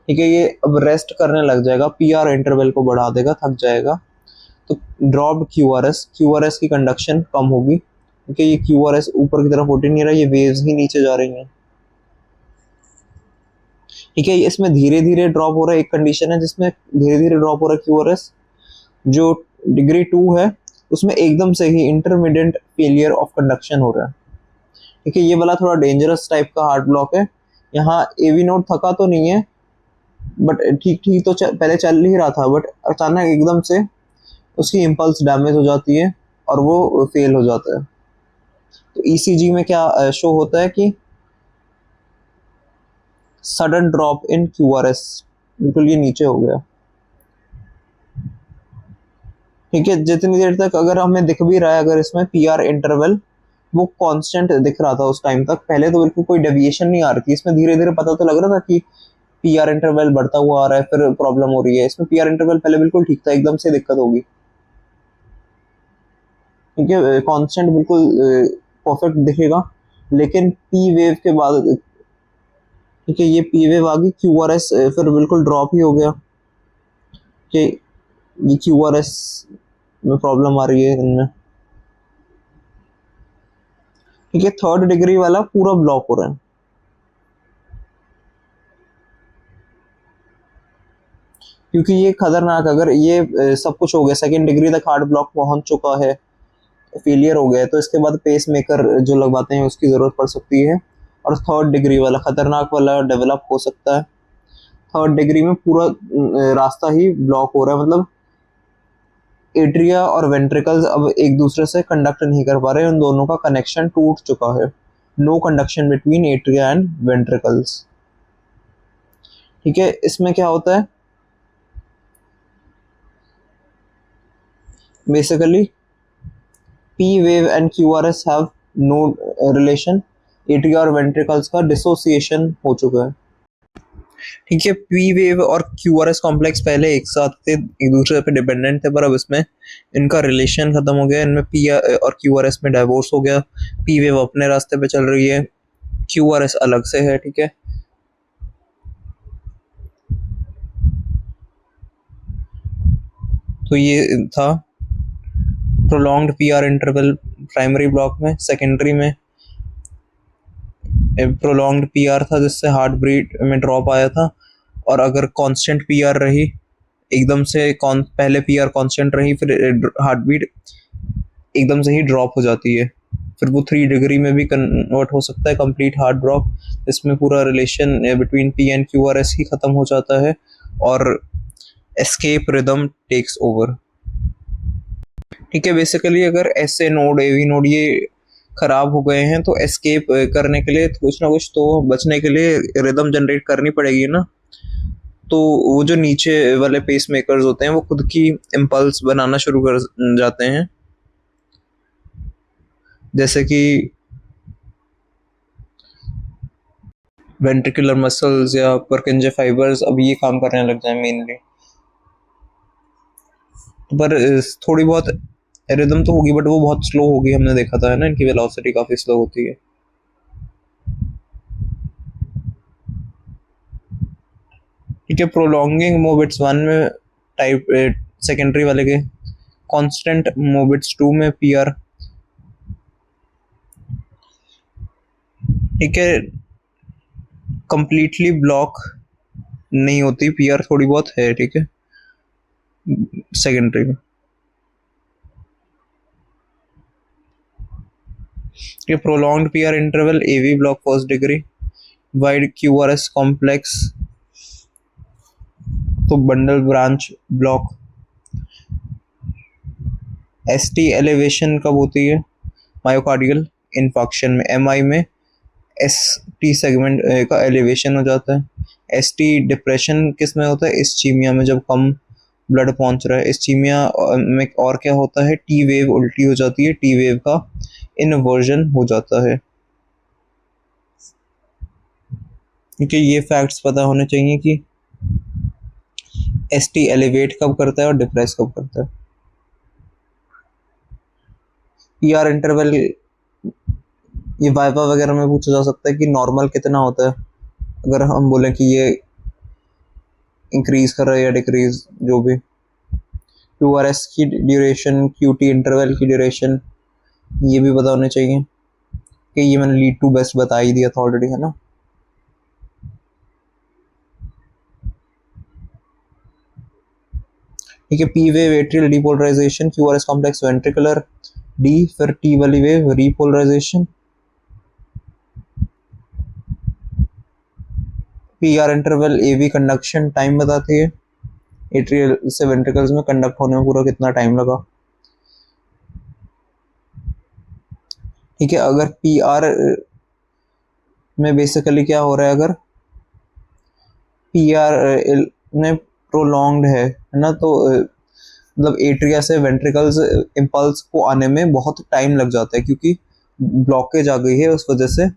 ठीक है, ये अब रेस्ट करने लग जाएगा, पी आर इंटरवल को बढ़ा देगा, थक जाएगा। तो ड्रॉप्ड क्यूआरएस, क्यूआरएस की कंडक्शन कम होगी, क्योंकि ये क्यूआरएस ऊपर की तरफ उठ नहीं रहा, ये वेव्स ही नीचे जा रही हैं। ठीक है, इसमें धीरे धीरे ड्रॉप हो रहा है। एक कंडीशन है जिसमें धीरे धीरे ड्रॉप हो रहा है क्यूआरएस। जो डिग्री 2 है उसमें एकदम से ही इंटरमीडिएट फेलियर ऑफ कंडक्शन हो रहा है। ठीक है, ये वाला थोड़ा डेंजरस टाइप का हार्ट ब्लॉक है। यहाँ एवी नोड थका तो नहीं है, बट ठीक ठीक तो पहले चल ही रहा था, बट अचानक एकदम से उसकी इम्पल्स डैमेज हो जाती है और वो फेल हो जाता है। तो ईसीजी में क्या शो होता है कि सडन ड्रॉप इन क्यूआरएस, बिल्कुल ये नीचे हो गया। ठीक है, जितनी देर तक अगर हमें दिख भी रहा है, अगर इसमें पी आर इंटरवल वो कांस्टेंट दिख रहा था उस टाइम तक, पहले तो बिल्कुल कोई डेविएशन नहीं आ रही थी। इसमें धीरे धीरे पता तो लग रहा था कि पी आर इंटरवल बढ़ता हुआ आ रहा है, फिर प्रॉब्लम हो रही है। इसमें पी आर इंटरवल पहले बिल्कुल ठीक था, एकदम से दिक्कत होगी। ठीक है, कांस्टेंट बिल्कुल परफेक्ट दिखेगा, लेकिन पी वेव के बाद, ठीक है, ये पी वेव आ गई, क्यूआरएस फिर बिल्कुल ड्रॉप ही हो गया कि ये क्यूआरएस में प्रॉब्लम आ रही है इनमें। ठीक है, थर्ड डिग्री वाला पूरा ब्लॉक हो रहा है। क्योंकि ये खतरनाक, अगर ये सब कुछ हो गया, सेकेंड डिग्री तक हार्ट ब्लॉक पहुंच चुका है, फेलियर हो गया, तो इसके बाद पेस मेकर जो लगवाते हैं उसकी ज़रूरत पड़ सकती है। और थर्ड डिग्री वाला खतरनाक वाला डेवलप हो सकता है। थर्ड डिग्री में पूरा रास्ता ही ब्लॉक हो रहा है, मतलब एट्रिया और वेंट्रिकल्स अब एक दूसरे से कंडक्ट नहीं कर पा रहे, उन दोनों का कनेक्शन टूट चुका है। No conduction between atria and ventricles. ठीक है, इसमें क्या होता है बेसिकली, P wave and QRS have no relation। Atria और वेंट्रिकल्स का डिसोसिएशन हो चुका है। ठीक है, पी वेव और क्यूआरएस कॉम्प्लेक्स पहले एक साथ थे, एक दूसरे पे डिपेंडेंट थे, पर अब इसमें इनका रिलेशन खत्म हो गया, इनमें पी और क्यूआरएस में डाइवोर्स हो गया। पी वेव अपने रास्ते पे चल रही है, क्यूआरएस अलग से है। ठीक है, तो ये था prolonged PR interval primary block में। सेकेंडरी में प्रोलॉन्ग्ड पीआर था जिससे हार्ट बीट में ड्रॉप आया था, और अगर कांस्टेंट पीआर रही, एकदम से पहले पीआर कांस्टेंट रही, फिर हार्ट बीट एकदम से ही ड्रॉप हो जाती है, फिर वो 3 डिग्री में भी कन्वर्ट हो सकता है, कंप्लीट हार्ट ड्रॉप। इसमें पूरा relation between P and QRS ही खत्म हो जाता है और एस्केप रिदम टेक्स ओवर। ठीक है, बेसिकली अगर एसए नोड, एवी नोड ये खराब हो गए हैं तो एस्केप करने के लिए कुछ ना कुछ, तो बचने के लिए रिदम जनरेट करनी पड़ेगी ना। तो वो जो नीचे वाले पेस मेकर्स होते हैं वो खुद की इम्पल्स बनाना शुरू कर जाते हैं, जैसे कि वेंट्रिकुलर मसल्स या परकिंजे फाइबर्स अब ये काम करने लग जाए मेनली। पर थोड़ी बहुत रिदम तो होगी, बट वो बहुत स्लो होगी, हमने देखा था है ना, इनकी वेलोसिटी काफी स्लो होती है। ठीक है, प्रोलॉन्गिंग मोबिट्स 1 में टाइप सेकेंडरी वाले के, कांस्टेंट मोबिट्स 2 में पीआर। ठीक है, कंप्लीटली ब्लॉक नहीं होती पीआर, थोड़ी बहुत है। ठीक है, सेकेंडरी में ये prolonged PR interval AV block first degree, wide QRS complex तो bundle branch block. ST elevation कब होती है? मायोकार्डियल इन्फाक्शन में, एमआई में एस टी सेगमेंट का एलिवेशन हो जाता है। एस टी डिप्रेशन किस में होता है? इस्चीमिया में, जब कम ब्लड पहुंच रहा है। इस्चीमिया में और क्या होता है? टी वेव उल्टी हो जाती है, टी वेव का इनवर्जन हो जाता है। क्योंकि ये फैक्ट्स पता होने चाहिए कि एस टी एलिवेट कब करता है और डिप्रेस कब करता है। पीआर इंटरवल ये वाइवा वगैरह में पूछा जा सकता है कि नॉर्मल कितना होता है, अगर हम बोलें कि ये इंक्रीज कर रहा है या डिक्रीज, जो भी। क्यूआरएस की ड्यूरेशन, क्यूटी इंटरवल की ड्यूरेशन, ये भी पता होने चाहिए, कि ये मैंने लीड टू बेस्ट बता ही दिया था ऑलरेडी, है ना। ठीक है, P wave atrial depolarisation, QRS complex ventricular, D फिर टी वाली वेव रीपोलराइजेशन। पीआर इंटरवल एवी कंडक्शन टाइम बताती है, एट्रियल से वेंट्रिकल्स में कंडक्ट होने में पूरा कितना टाइम लगा। ठीक है, अगर पीआर में बेसिकली क्या हो रहा है, अगर पीआर में प्रोलॉन्ग्ड है ना, तो मतलब एट्रिया से वेंट्रिकल्स इम्पल्स को आने में बहुत टाइम लग जाता है, क्योंकि ब्लॉकेज आ गई है, उस वजह से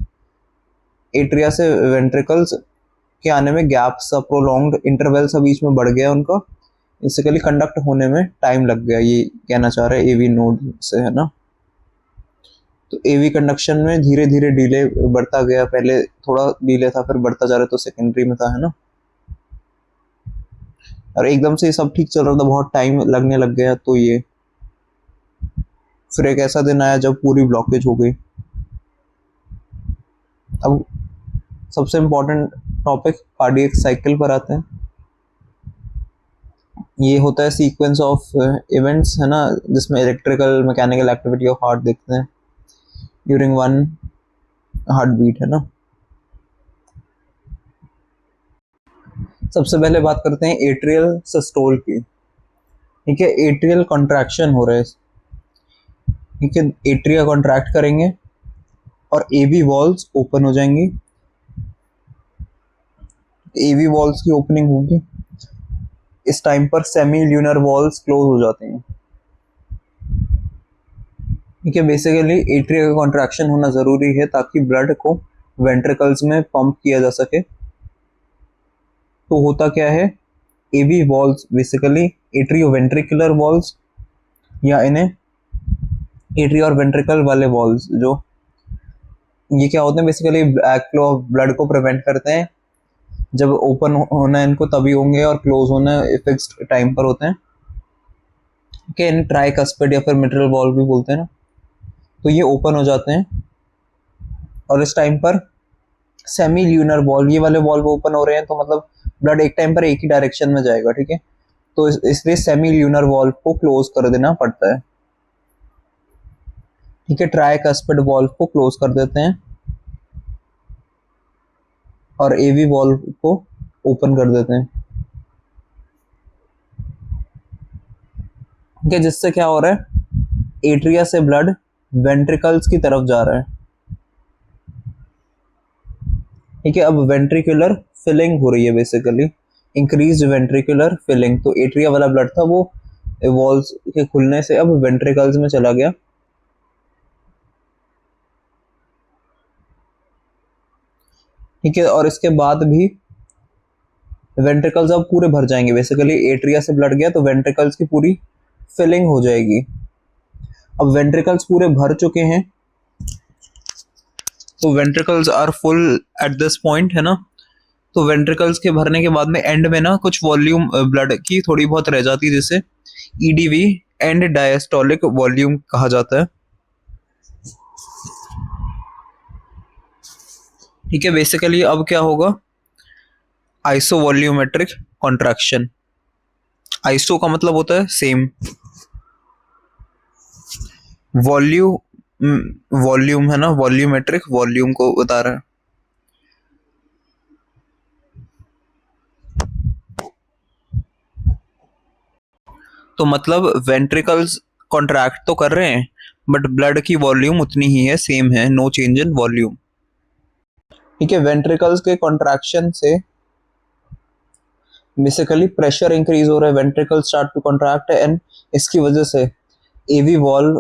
एट्रिया से वेंट्रिकल्स के आने में गैप्स, प्रोलॉन्ग्ड इंटरवल सा बीच में बढ़ गया उनका, बेसिकली कंडक्ट होने में टाइम लग गया, ये कहना चाह रहे हैं एवी नोड से, है ना। तो एवी कंडक्शन में धीरे धीरे डिले बढ़ता गया, पहले थोड़ा डिले था, फिर बढ़ता जा रहा, तो सेकेंडरी में था, है ना। और एकदम से सब ठीक चल रहा था, बहुत टाइम लगने लग गया, तो ये फिर एक ऐसा दिन आया जब पूरी ब्लॉकेज हो गई। अब सबसे इम्पोर्टेंट टॉपिक कार्डियक साइकिल पर आते हैं। ये होता है सीक्वेंस ऑफ इवेंट्स, है ना, जिसमें electrical mechanical activity of heart देखते हैं ड्यूरिंग वन हार्ट बीट, है ना। सबसे पहले बात करते हैं एट्रियल सिस्टोल की। ठीक है, एट्रियल कॉन्ट्रैक्शन हो रहा है, ठीक है, एट्रिया कॉन्ट्रैक्ट करेंगे और एवी वॉल्स ओपन हो जाएंगी। एवी वॉल्स की ओपनिंग होगी, इस टाइम पर सेमी ल्यूनर वॉल्स क्लोज हो जाते हैं। ठीक है, बेसिकली एट्रिया का कॉन्ट्रैक्शन होना जरूरी है ताकि ब्लड को वेंट्रिकल्स में पंप किया जा सके। तो होता क्या है, एवी वॉल्स बेसिकली एट्रियोवेंट्रिकुलर वॉल्स, या इन्हें एट्रिया और वेंट्रिकल वाले वॉल्स, जो ये क्या होते हैं, basically back flow of blood को प्रिवेंट करते हैं। जब ओपन होना है इनको तभी होंगे और क्लोज होना फिक्स्ड टाइम पर होते हैं। ठीक है, ट्राइकस्पिड या फिर मिट्रल वॉल्व भी बोलते हैं ना। तो ये ओपन हो जाते हैं और इस टाइम पर सेमी ल्यूनर वॉल्व, ये वाले वॉल्व ओपन हो रहे हैं तो मतलब ब्लड एक टाइम पर एक ही डायरेक्शन में जाएगा। ठीक है, तो इसलिए सेमी ल्यूनर वॉल्व को क्लोज कर देना पड़ता है। ठीक है, ट्राइकस्पिड वॉल्व को क्लोज कर देते हैं और एवी वॉल्व को ओपन कर देते हैं। ठीक है, जिससे क्या हो रहा है, एट्रिया से ब्लड वेंट्रिकल्स की तरफ जा रहा है। ठीक है, अब वेंट्रिकुलर फिलिंग हो रही है, बेसिकली इंक्रीज वेंट्रिकुलर फिलिंग। तो एट्रिया वाला ब्लड था वो वॉल्स के खुलने से अब वेंट्रिकल्स में चला गया। ठीक है, और इसके बाद भी वेंट्रिकल्स अब पूरे भर जाएंगे। बेसिकली एट्रिया से ब्लड गया तो वेंट्रिकल्स की पूरी फिलिंग हो जाएगी। अब वेंट्रिकल्स पूरे भर चुके हैं, तो ventricles are full at this point, है ना। तो वेंट्रिकल्स के भरने के बाद में एंड में ना कुछ वॉल्यूम ब्लड की थोड़ी बहुत रह जाती है, जिसे ईडीवी एंड डायस्टोलिक वॉल्यूम कहा जाता है। ठीक है, बेसिकली अब क्या होगा, आइसोवॉल्यूमेट्रिक कॉन्ट्रैक्शन। आइसो का मतलब होता है सेम, वॉल्यूम है ना, वॉल्यूमेट्रिक वॉल्यूम को बता रहा है। तो मतलब वेंट्रिकल्स कॉन्ट्रैक्ट तो कर रहे हैं बट ब्लड की वॉल्यूम उतनी ही है, सेम है, नो चेंज इन वॉल्यूम। ठीक है, वेंट्रिकल्स के कॉन्ट्रैक्शन से बेसिकली प्रेशर इंक्रीज हो रहा है, ventricle start to contract and इसकी वजह से एवी वॉल्व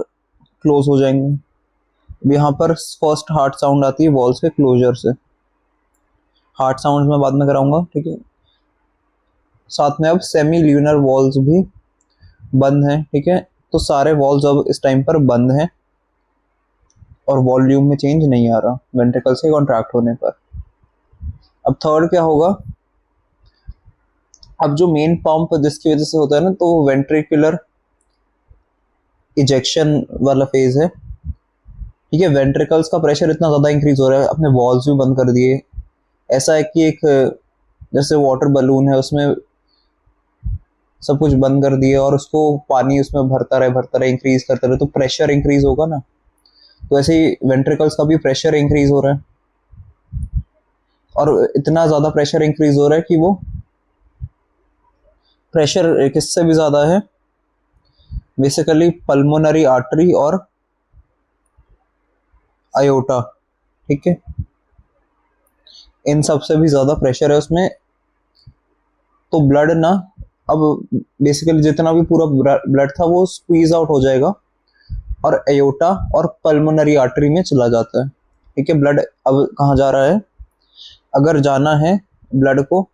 क्लोज हो जाएंगे। यहाँ पर फर्स्ट हार्ट साउंड आती है वॉल्स के क्लोजर से। हार्ट साउंड मैं बाद में कराऊंगा। ठीक है, साथ में अब सेमी ल्यूनर वॉल्स भी बंद हैं। ठीक है, तो सारे वॉल्स अब इस टाइम पर बंद हैं और वॉल्यूम में चेंज नहीं आ रहा वेंट्रिकल्स के कॉन्ट्रैक्ट होने पर। अब थर्ड क्या होगा, अब जो मेन पंप जिसकी वजह से होता है ना, तो वेंट्रिकुलर इजेक्शन वाला फेज है। ठीक है, वेंट्रिकल्स का प्रेशर इतना ज़्यादा इंक्रीज हो रहा है, अपने वॉल्स भी बंद कर दिए। ऐसा है कि एक जैसे वाटर बलून है, उसमें सब कुछ बंद कर दिए और उसको पानी उसमें भरता रहे इंक्रीज करता रहे, तो प्रेशर इंक्रीज होगा ना। तो ऐसे ही वेंट्रिकल्स का भी प्रेशर इंक्रीज हो रहा है और इतना ज़्यादा प्रेशर इंक्रीज हो रहा है कि वो प्रेशर किससे भी ज़्यादा है, बेसिकली पल्मोनरी आर्टरी और आयोटा। ठीक है, इन सबसे भी ज़्यादा प्रेशर है उसमें। तो ब्लड ना अब बेसिकली जितना भी पूरा ब्लड था वो स्क्वीज आउट हो जाएगा और एयोटा और पल्मोनरी आर्टरी में चला जाता है। ठीक है, ब्लड अब कहाँ जा रहा है, अगर जाना है ब्लड को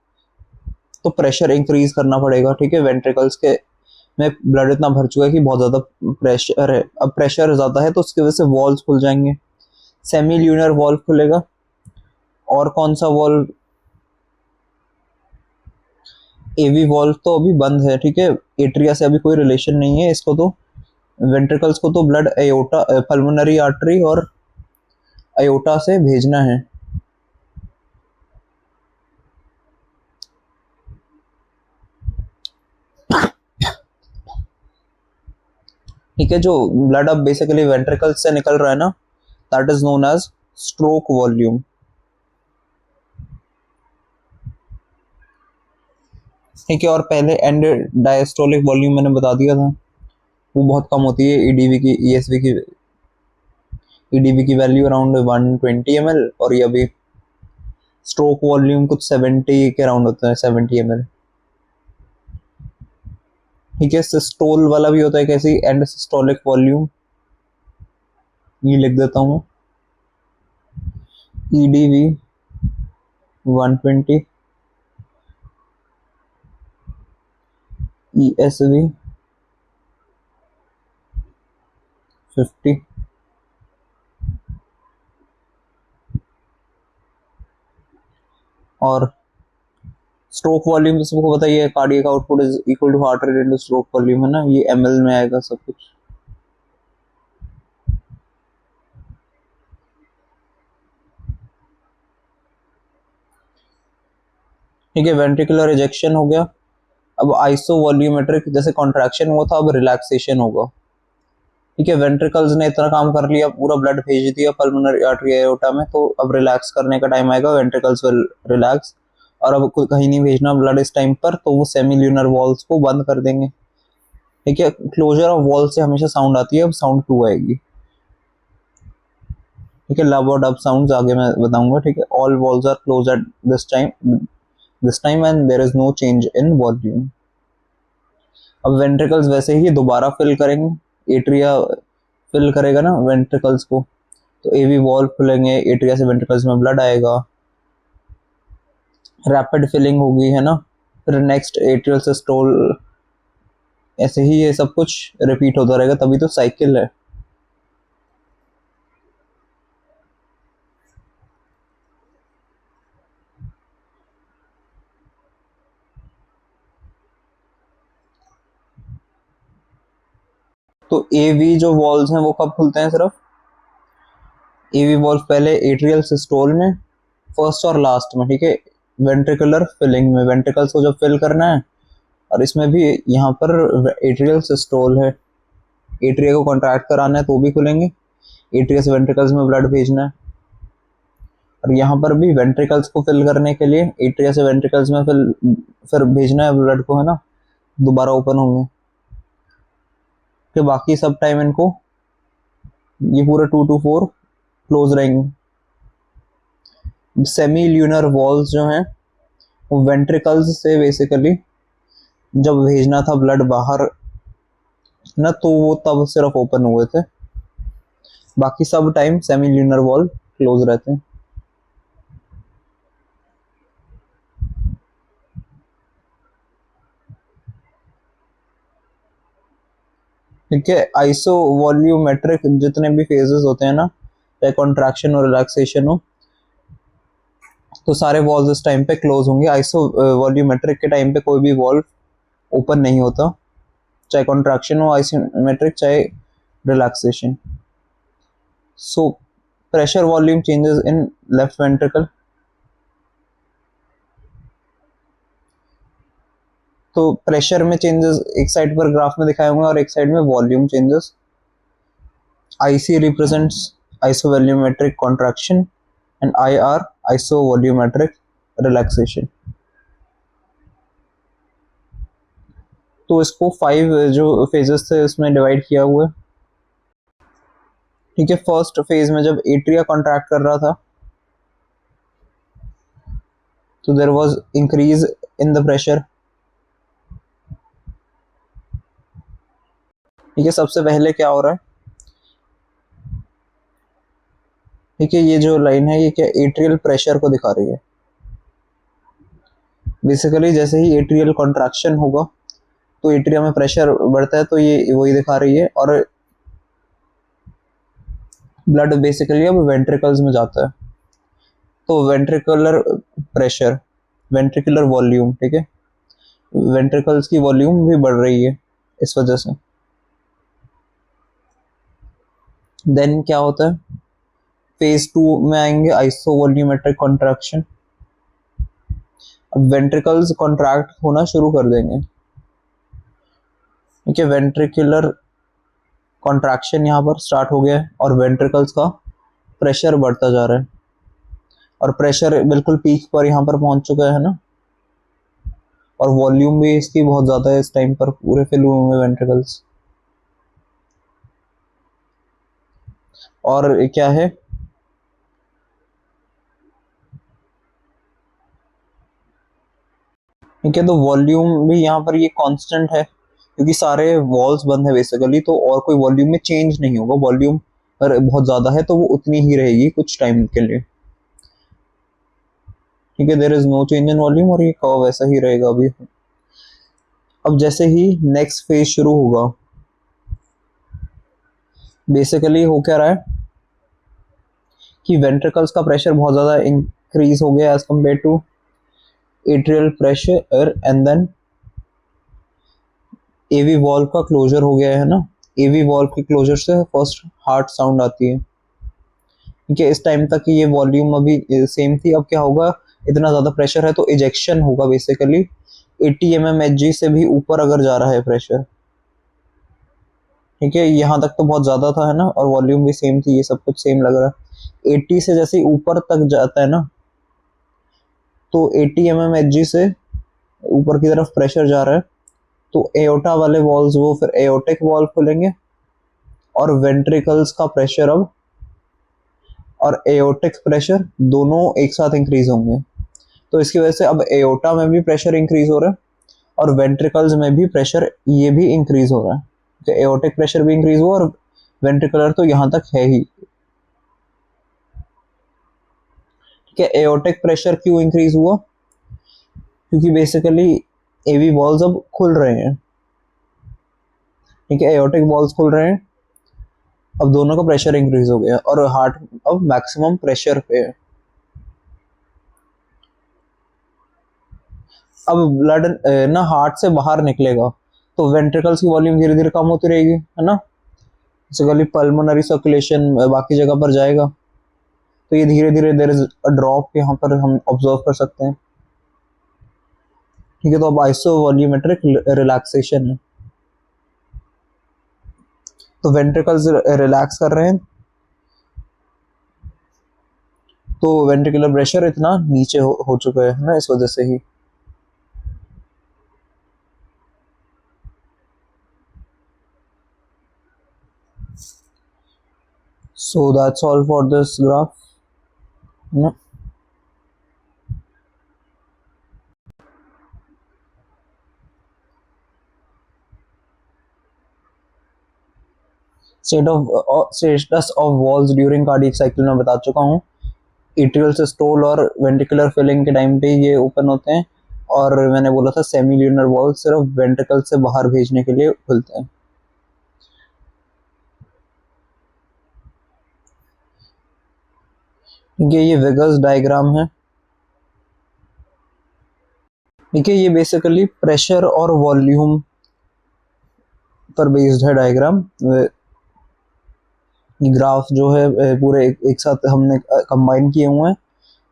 तो प्रेशर इंक्रीज करना पड़ेगा। ठीक है, वेंट्रिकल्स के में ब्लड इतना भर चुका है कि बहुत ज़्यादा प्रेशर है। अब प्रेशर ज़्यादा है तो उसकी वजह से वॉल्व खुल जाएंगे, सेमी ल्यूनर वॉल्व खुलेगा। और कौन सा वॉल्व, एवी वॉल्व तो अभी बंद है। ठीक है, एट्रिया से अभी कोई रिलेशन नहीं है इसको, तो वेंट्रिकल्स को तो ब्लड एयोटा पल्मोनरी आर्टरी और एयोटा से भेजना है। ठीक है, जो ब्लड अब बेसिकली वेंट्रिकल्स से निकल रहा है ना, that is known as stroke volume. ठीक है, और पहले एंड डायस्टोलिक वॉल्यूम मैंने बता दिया था, वो बहुत कम होती है। ईडीवी की वैल्यू अराउंड 120 ml, और ये अभी स्ट्रोक वॉल्यूम कुछ 70 के अराउंड होता है, 70 ml। ठीक है, सिस्टोल वाला भी होता है कैसी, एंड सिस्टोलिक वॉल्यूम, ये लिख देता हूँ मैं, ईडीवी 120, ईएसवी 50, और स्ट्रोक वॉल्यूम तो सबको पता ही है, cardiac output is equal to heart rate into stroke volume, है ना, ये एमएल में आएगा सब कुछ। ठीक है, वेंट्रिकुलर इजेक्शन हो गया। अब आइसो वॉल्यूमेट्रिक, जैसे कॉन्ट्रैक्शन हुआ था, अब रिलैक्सेशन होगा। ठीक है, वेंट्रिकल्स ने इतना काम कर लिया, पूरा ब्लड भेज दिया पल्मोनरी आर्टरी एओर्टा में, तो अब रिलैक्स करने का टाइम आएगा, वेंट्रिकल्स विल रिलैक्स, और अब कहीं नहीं भेजना ब्लड इस टाइम पर, तो वो सेमी ल्यूनर वॉल्स को बंद कर देंगे। ठीक है, क्लोजर ऑफ वॉल से हमेशा साउंड आती है, अब साउंड 2 आएगी। ठीक है, लव और डब साउंड्स आगे मैं बताऊंगा। ठीक है, all walls are close at this time and there is no change in volume. अब वेंट्रिकल्स वैसे ही दोबारा फिल करेंगे, एट्रिया फिल करेगा ना वेंट्रिकल्स को, तो एवी वॉल्व खुलेंगे, एट्रिया से वेंट्रिकल्स में ब्लड आएगा, रैपिड फिलिंग होगी, है ना, फिर नेक्स्ट एट्रियल सिस्टोल, ऐसे ही ये सब कुछ रिपीट होता रहेगा, तभी तो साइकिल है। तो एवी जो वॉल्स हैं वो कब खुलते हैं सिर्फ, एवी वॉल्व पहले एट्रियल सिस्टोल में, फर्स्ट और लास्ट में। ठीक है, वेंट्रिकुलर फिलिंग में, वेंट्रिकल्स को जब फिल करना है, और इसमें भी यहाँ पर एट्रियल सिस्टोल है, एट्रिया को कॉन्ट्रैक्ट कराना है तो भी खुलेंगे, एट्रिया से वेंट्रिकल्स में ब्लड भेजना है, और यहाँ पर भी वेंट्रिकल्स को फिल करने के लिए एट्रिया से वेंट्रिकल्स में फिर भेजना है ब्लड को, है ना, दोबारा ओपन होंगे। फिर बाकी सब टाइम इनको ये पूरे 2 to 4 क्लोज रहेंगे। सेमी ल्यूनर वॉल्स जो हैं वो वेंट्रिकल्स से बेसिकली जब भेजना था ब्लड बाहर ना, तो वो तब सिर्फ ओपन हुए थे, बाकी सब time semi lunar wall close रहते हैं। ठीक है, आइसो वॉल्यूमेट्रिक जितने भी फेजेस होते हैं ना, चाहे कॉन्ट्रैक्शन और रिलैक्सेशन हो, तो सारे वॉल्व इस टाइम पे क्लोज होंगे। आइसो वॉल्यूमेट्रिक के टाइम पे कोई भी वॉल्व ओपन नहीं होता, चाहे कॉन्ट्रैक्शन हो, आइसोमेट्रिक चाहे relaxation. So pressure volume changes in left ventricle, तो प्रेशर में चेंजेस एक साइड पर ग्राफ में दिखाए होंगे और एक साइड में volume changes. IC represents isovolumetric contraction and IR isovolumetric relaxation। तो इसको 5 जो फेजेस थे इसमें डिवाइड किया हुआ है। ठीक है, फर्स्ट फेज में जब एट्रिया कॉन्ट्रैक्ट कर रहा था, तो there was increase in the pressure. ठीक है, सबसे पहले क्या हो रहा है, ठीक है, ये जो लाइन है ये क्या एट्रियल प्रेशर को दिखा रही है। बेसिकली जैसे ही एट्रियल कॉन्ट्रैक्शन होगा तो एट्रिया में प्रेशर बढ़ता है, तो ये वही दिखा रही है, और ब्लड बेसिकली अब वेंट्रिकल्स में जाता है, तो वेंट्रिकुलर प्रेशर, वेंट्रिकुलर वॉल्यूम, ठीक है, वेंट्रिकल्स की वॉल्यूम भी बढ़ रही है इस वजह से। देन क्या होता है, फेज 2 में आएंगे आइसो वॉल्यूमेट्रिक कॉन्ट्रैक्शन। अब वेंट्रिकल्स कॉन्ट्रैक्ट होना शुरू कर देंगे। ठीक है, वेंट्रिकुलर कॉन्ट्रैक्शन यहाँ पर स्टार्ट हो गया है और वेंट्रिकल्स का प्रेशर बढ़ता जा रहा है और प्रेशर बिल्कुल पीक पर यहाँ पर पहुंच चुका है ना, और वॉल्यूम भी इसकी बहुत ज़्यादा है इस टाइम पर, पूरे फिल हुए हुए वेंट्रिकल्स। और क्या है, ठीक है, तो वॉल्यूम भी यहाँ पर ये कांस्टेंट है क्योंकि सारे वॉल्स बंद है बेसिकली, तो और कोई वॉल्यूम में चेंज नहीं होगा। वॉल्यूम अगर बहुत ज़्यादा है तो वो उतनी ही रहेगी कुछ टाइम के लिए, ठीक है। There is no change in volume और ये कर्व ऐसा ही रहेगा अभी। अब जैसे ही नेक्स्ट फेज शुरू होगा, बेसिकली हो क्या रहा है कि वेंट्रिकल्स का प्रेशर बहुत ज़्यादा इंक्रीज हो गया as compare to atrial pressure, and then AV valve का क्लोजर हो गया है ना। एवी वॉल्व के क्लोजर से फर्स्ट हार्ट साउंड आती है, ठीक है। इस टाइम तक ये वॉल्यूम अभी सेम थी, अब क्या होगा, इतना ज़्यादा प्रेशर है तो इजेक्शन होगा बेसिकली। 80 mmHg से भी ऊपर अगर जा रहा है प्रेशर, ठीक है, यहाँ तक तो बहुत ज़्यादा था है ना, और वॉल्यूम भी सेम थी, ये सब कुछ सेम लग रहा है। 80 से जैसे ही ऊपर तक जाता है ना, तो 80 mmHg से ऊपर की तरफ प्रेशर जा रहा है, तो एओर्टा वाले वॉल्व्स वो फिर एओर्टिक वॉल्व खुलेंगे और वेंट्रिकल्स का प्रेशर अब और एओर्टिक प्रेशर दोनों एक साथ इंक्रीज होंगे। तो इसकी वजह से अब एओर्टा में भी प्रेशर इंक्रीज हो रहा है और वेंट्रिकल्स में भी प्रेशर ये भी इंक्रीज हो रहा है। तो एओर्टिक प्रेशर भी इंक्रीज हुआ और वेंट्रिकुलर तो यहाँ तक है ही, ठीक है। एओर्टिक प्रेशर क्यों इंक्रीज हुआ, क्योंकि बेसिकली एवी वॉल्व्स अब खुल रहे हैं, ठीक है, एओर्टिक वॉल्व्स खुल रहे हैं, अब दोनों का प्रेशर इंक्रीज हो गया और हार्ट अब मैक्सिमम प्रेशर पे है। अब ब्लड ना हार्ट से बाहर निकलेगा तो वेंट्रिकल्स की वॉल्यूम धीरे धीरे कम होती रहेगी है ना, बेसिकली पल्मोनरी सर्कुलेशन बाकी जगह पर जाएगा, तो ये धीरे धीरे देयर इज अ ड्रॉप यहाँ पर हम ऑब्जर्व कर सकते हैं, ठीक है। तो अब आइसो वॉल्यूमेट्रिक रिलैक्सेशन है, तो वेंट्रिकल्स रिलैक्स कर रहे हैं तो वेंट्रिकुलर प्रेशर इतना नीचे हो चुका है ना, इस वजह से ही। So that's all for this graph. No. Status of walls during cardiac cycle में बता चुका हूँ। एट्रियल सिस्टोल और वेंट्रिकुलर फिलिंग के टाइम पे ये ओपन होते हैं, और मैंने बोला था सेमी ल्यूनर वॉल्व सिर्फ वेंट्रिकल से बाहर भेजने के लिए खुलते हैं। ये विगर्स डायग्राम है, ठीक है। ये बेसिकली प्रेशर और वॉल्यूम पर बेस्ड है डायग्राम। ग्राफ जो है पूरे एक साथ हमने कंबाइन किए हुए हैं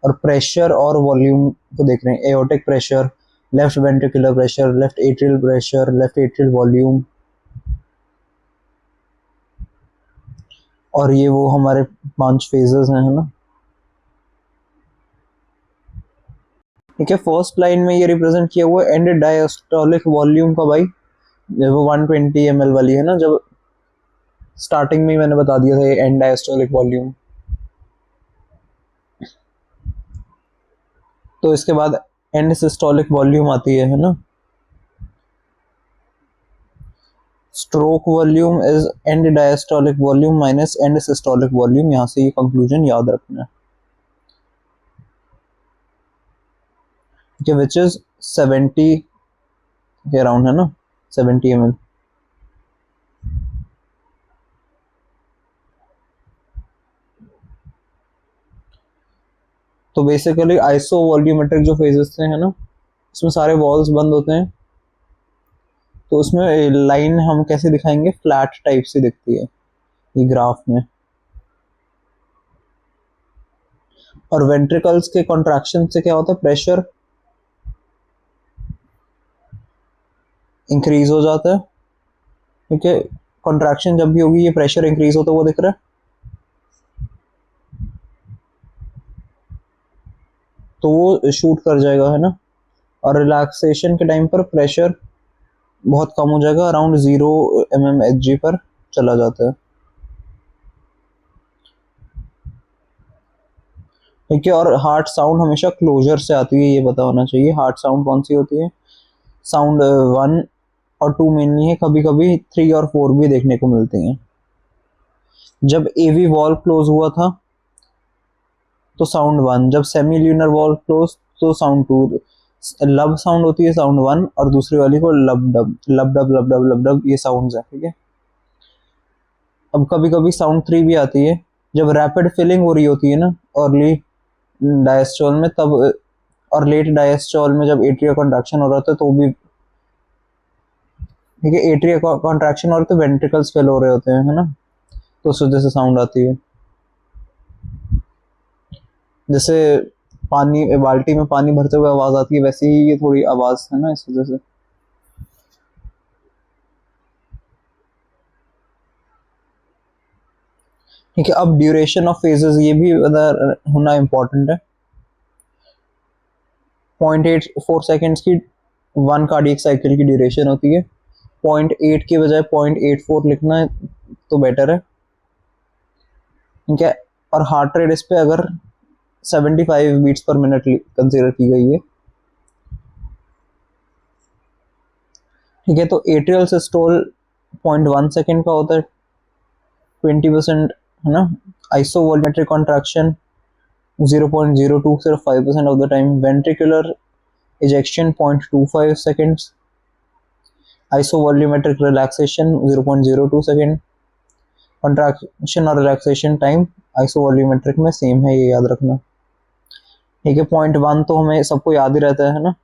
और प्रेशर और वॉल्यूम को देख रहे हैं। Aortic pressure, left ventricular pressure, left atrial pressure, left atrial volume, और ये वो हमारे 5 फेजेस हैं है ना, ठीक है। फर्स्ट लाइन में ये रिप्रेजेंट किया हुआ एंड डायस्टोलिक वॉल्यूम का भाई, वो 120 ml वाली है ना, जब स्टार्टिंग में ही मैंने बता दिया था ये एंड डायस्टोलिक वॉल्यूम। तो इसके बाद एंड सिस्टोलिक वॉल्यूम आती है ना। Stroke volume is and diastolic volume minus and systolic volume, यहाँ से ये कंक्लूजन याद रखना है, ठीक है, विच इज 70 के अराउंड है ना, 70 ml। तो बेसिकली आइसो वॉल्यूमेट्रिक जो फेजेस थे है ना, इसमें सारे वॉल्स बंद होते हैं, तो उसमें लाइन हम कैसे दिखाएंगे, फ्लैट टाइप से दिखती है ये ग्राफ में। और वेंट्रिकल्स के कॉन्ट्रैक्शन से क्या होता है, प्रेशर इंक्रीज हो जाता है, ठीक है। कॉन्ट्रैक्शन जब भी होगी ये प्रेशर इंक्रीज होता हुआ दिख रहा है, तो वो शूट कर जाएगा, है ना। और रिलैक्सेशन के टाइम पर प्रेशर बहुत कम हो जाएगा, अराउंड 0 mm Hg पर चला जाता है, ठीक है। और हार्ट साउंड हमेशा क्लोजर से आती है, ये पता होना चाहिए। हार्ट साउंड कौन सी होती है, साउंड 1 और 2 मेनली है, कभी कभी 3 और 4 भी देखने को मिलती हैं। जब एवी वॉल क्लोज हुआ था तो साउंड 1, जब सेमी ल्यूनर वॉल क्लोज तो साउंड 2। लब साउंड होती है साउंड 1, और दूसरी वाली को लब डब, लब डब लब डब लब डब, ये साउंड्स है, ठीक है। अब कभी कभी साउंड 3 भी आती है, जब रैपिड फिलिंग हो रही होती है ना अर्ली डायस्टोल में तब, और लेट डायस्टोल में जब एट्रिया कॉन्ट्रैक्शन हो रहा था तो भी, ठीक है। एट्रिया कॉन्ट्रैक्शन हो रहा तो वेंट्रिकल्स फेल हो रहे होते हैं, है ना, तो उस वजह से साउंड आती है। जैसे पानी, बाल्टी में पानी भरते हुए आवाज आती है, वैसे ही ये थोड़ी आवाज है ना, इस वजह से। ठीक है। अब ड्यूरेशन ऑफ फेजेस ये भी होना इम्पोर्टेंट है। 0.84 सेकेंड्स की 1 कार्डियक साइकिल की ड्यूरेशन होती है, 0.8 की बजाय 0.84 लिखना है तो बेटर है, ठीक है। और हार्ट रेट इस पे अगर 75 बीट्स पर मिनट कंसिडर की गई है, ठीक है। तो एट्रियल सिस्टोल 0.1 सेकेंड का होता है, 20%, है ना। आइसोवॉल्यूमेट्रिक कॉन्ट्रैक्शन 0.02, सिर्फ 5% of the time. Ventricular ejection 0.25 seconds. Isovolumetric relaxation 0.02 second. Contraction और रिलैक्सेशन टाइम आइसोवॉल्यूमेट्रिक में सेम है, ये याद रखना, ठीक है। 0.1 तो हमें सबको याद ही रहता है ना।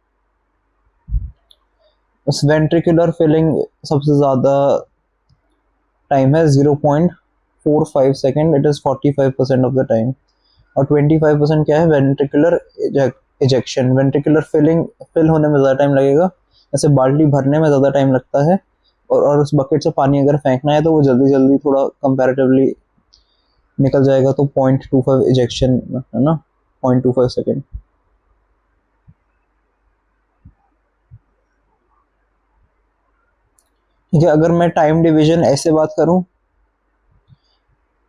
वेंट्रिकुलर फिलिंग सबसे ज़्यादा टाइम है 0.45 second, it is 45% of the time. और 25% क्या है, वेंट्रिकुलर इजेक्शन। वेंट्रिकुलर फिल होने में ज़्यादा टाइम लगेगा, जैसे बाल्टी भरने में ज़्यादा टाइम लगता है, और उस बकेट से पानी अगर फेंकना है तो वो जल्दी जल्दी थोड़ा कंपैरेटिवली निकल जाएगा, तो 0.25 इजेक्शन, है ना, 0.25 सेकेंड। ठीक है। अगर मैं टाइम डिवीजन ऐसे बात करूं,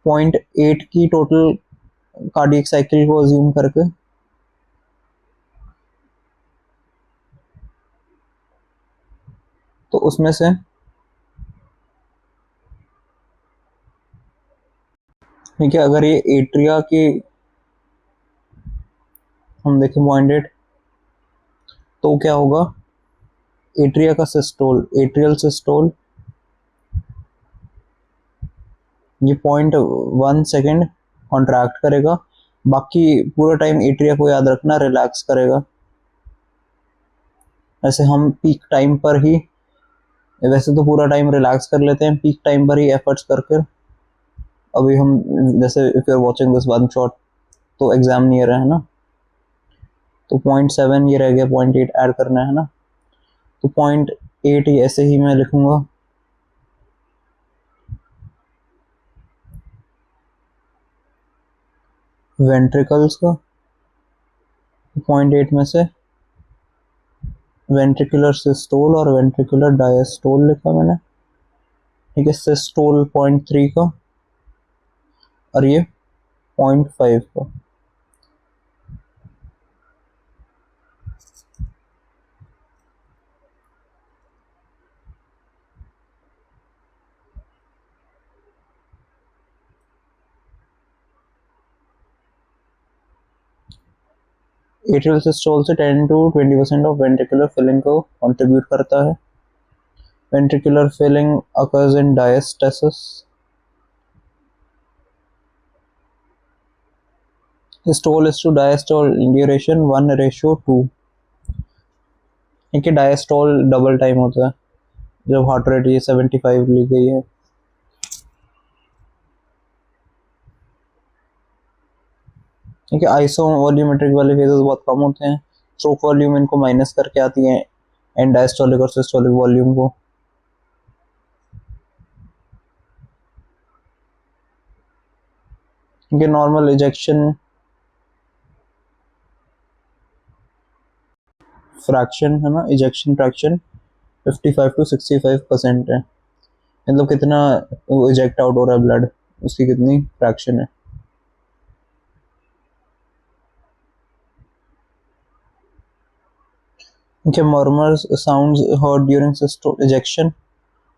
0.8 की टोटल कार्डियक साइकिल को अज्यूम करके, तो उसमें से, ठीक है, अगर ये एट्रिया की हम देखें 0.8, तो क्या होगा, एट्रिया का सिस्टोल, एट्रियल सिस्टोल, ये 0.1 सेकेंड कॉन्ट्रैक्ट करेगा, बाकी पूरा टाइम एट्रिया को याद रखना रिलैक्स करेगा। ऐसे हम पीक टाइम पर ही, वैसे तो पूरा टाइम रिलैक्स कर लेते हैं, पीक टाइम पर ही एफर्ट्स करके। अभी हम, जैसे if you are watching this one shot, तो एग्जाम नियर है ना, तो 0.7 ये रह गया, 0.8 ऐड करना है ना, तो 0.8 ऐसे ही मैं लिखूंगा। वेंट्रिकल्स का 0.8 में से वेंट्रिकुलर सिस्टोल और वेंट्रिकुलर डायस्टोल लिखा मैंने, ठीक है। सिस्टोल 0.3 का, और ये 0.5 का। एट्रियल सिस्टोल से 10 to 20% ऑफ वेंट्रिकुलर फिलिंग को कंट्रीब्यूट करता है। Ventricular filling occurs in diastasis. Systole is to diastole duration 1:2, ठीक है। डायस्टोल डबल टाइम होता है जब हार्ट रेट ये 75 ली गई है, ठीक है। आइसो वॉल्यूमेट्रिक वाले फेजेस बहुत कम होते हैं, स्ट्रोक वॉल्यूम इनको माइनस करके आती है एंड डायस्टोलिक और सिस्टोलिक वॉल्यूम को। ये नॉर्मल इजेक्शन फ्रैक्शन है ना, इजेक्शन फ्रैक्शन 55 to 65% है, मतलब कितना इजेक्ट आउट हो रहा है ब्लड, उसकी कितनी फ्रैक्शन है। Okay, murmurs sounds heard during systole ejection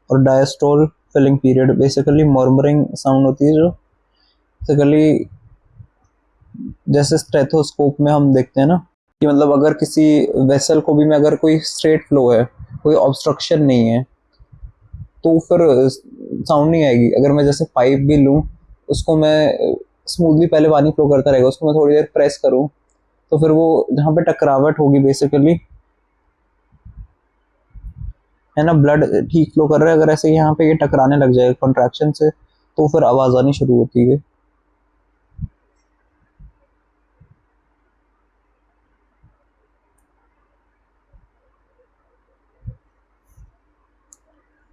और diastole filling period। Basically murmuring sound होती है जो बेसिकली जैसे स्टेथोस्कोप में हम देखते हैं ना कि मतलब अगर किसी वेसल को भी में अगर कोई स्ट्रेट फ्लो है, कोई ऑब्स्ट्रक्शन नहीं है, तो फिर साउंड नहीं आएगी। अगर मैं जैसे पाइप भी लूँ, उसको मैं स्मूथली पहले पानी फ्लो करता रहेगा, उसको मैं थोड़ी देर प्रेस करूँ तो फिर वो जहाँ पे टकरावट होगी बेसिकली है ना, ब्लड ठीक फ्लो कर रहा है, अगर ऐसे यहाँ पे ये टकराने लग जाए कॉन्ट्रैक्शन से तो फिर आवाज आनी शुरू होती है।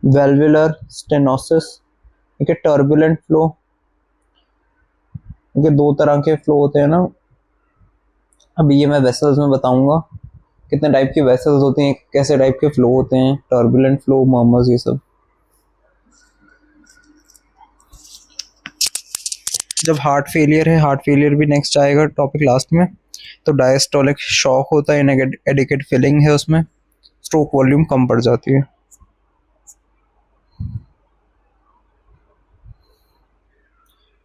वेल्वुलर स्टेनोसिस, ठीक है, टर्बुलेंट फ्लो, ठीक है, दो तरह के फ्लो होते हैं ना, अभी ये मैं वेसल्स में बताऊंगा कितने टाइप की वेसल्स होती हैं, कैसे टाइप के फ्लो होते हैं, टर्बुलेंट फ्लो, मर्मर्स, ये सब। जब हार्ट फेलियर है, हार्ट फेलियर भी नेक्स्ट आएगा टॉपिक लास्ट में, तो डायस्टोलिक शॉक होता है, इनएडिक्वेट फिलिंग है उसमें, स्ट्रोक वॉल्यूम कम पड़ जाती है।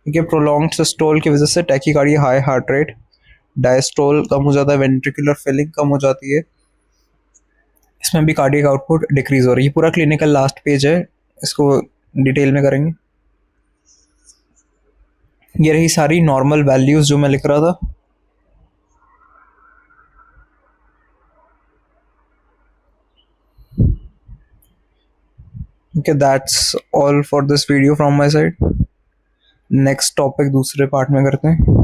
ठीक है, प्रोलॉन्ग्ड सिस्टोल की वजह से tachycardia, high heart rate, diastole कम हो जाता है, वेंट्रिकुलर फिलिंग कम हो जाती है, इसमें भी कार्डियक आउटपुट डिक्रीज हो रही है। पूरा क्लिनिकल लास्ट पेज है, इसको डिटेल में करेंगे। ये रही सारी नॉर्मल वैल्यूज जो मैं लिख रहा था। Okay, that's all for this video from my side. Next topic दूसरे पार्ट में करते हैं।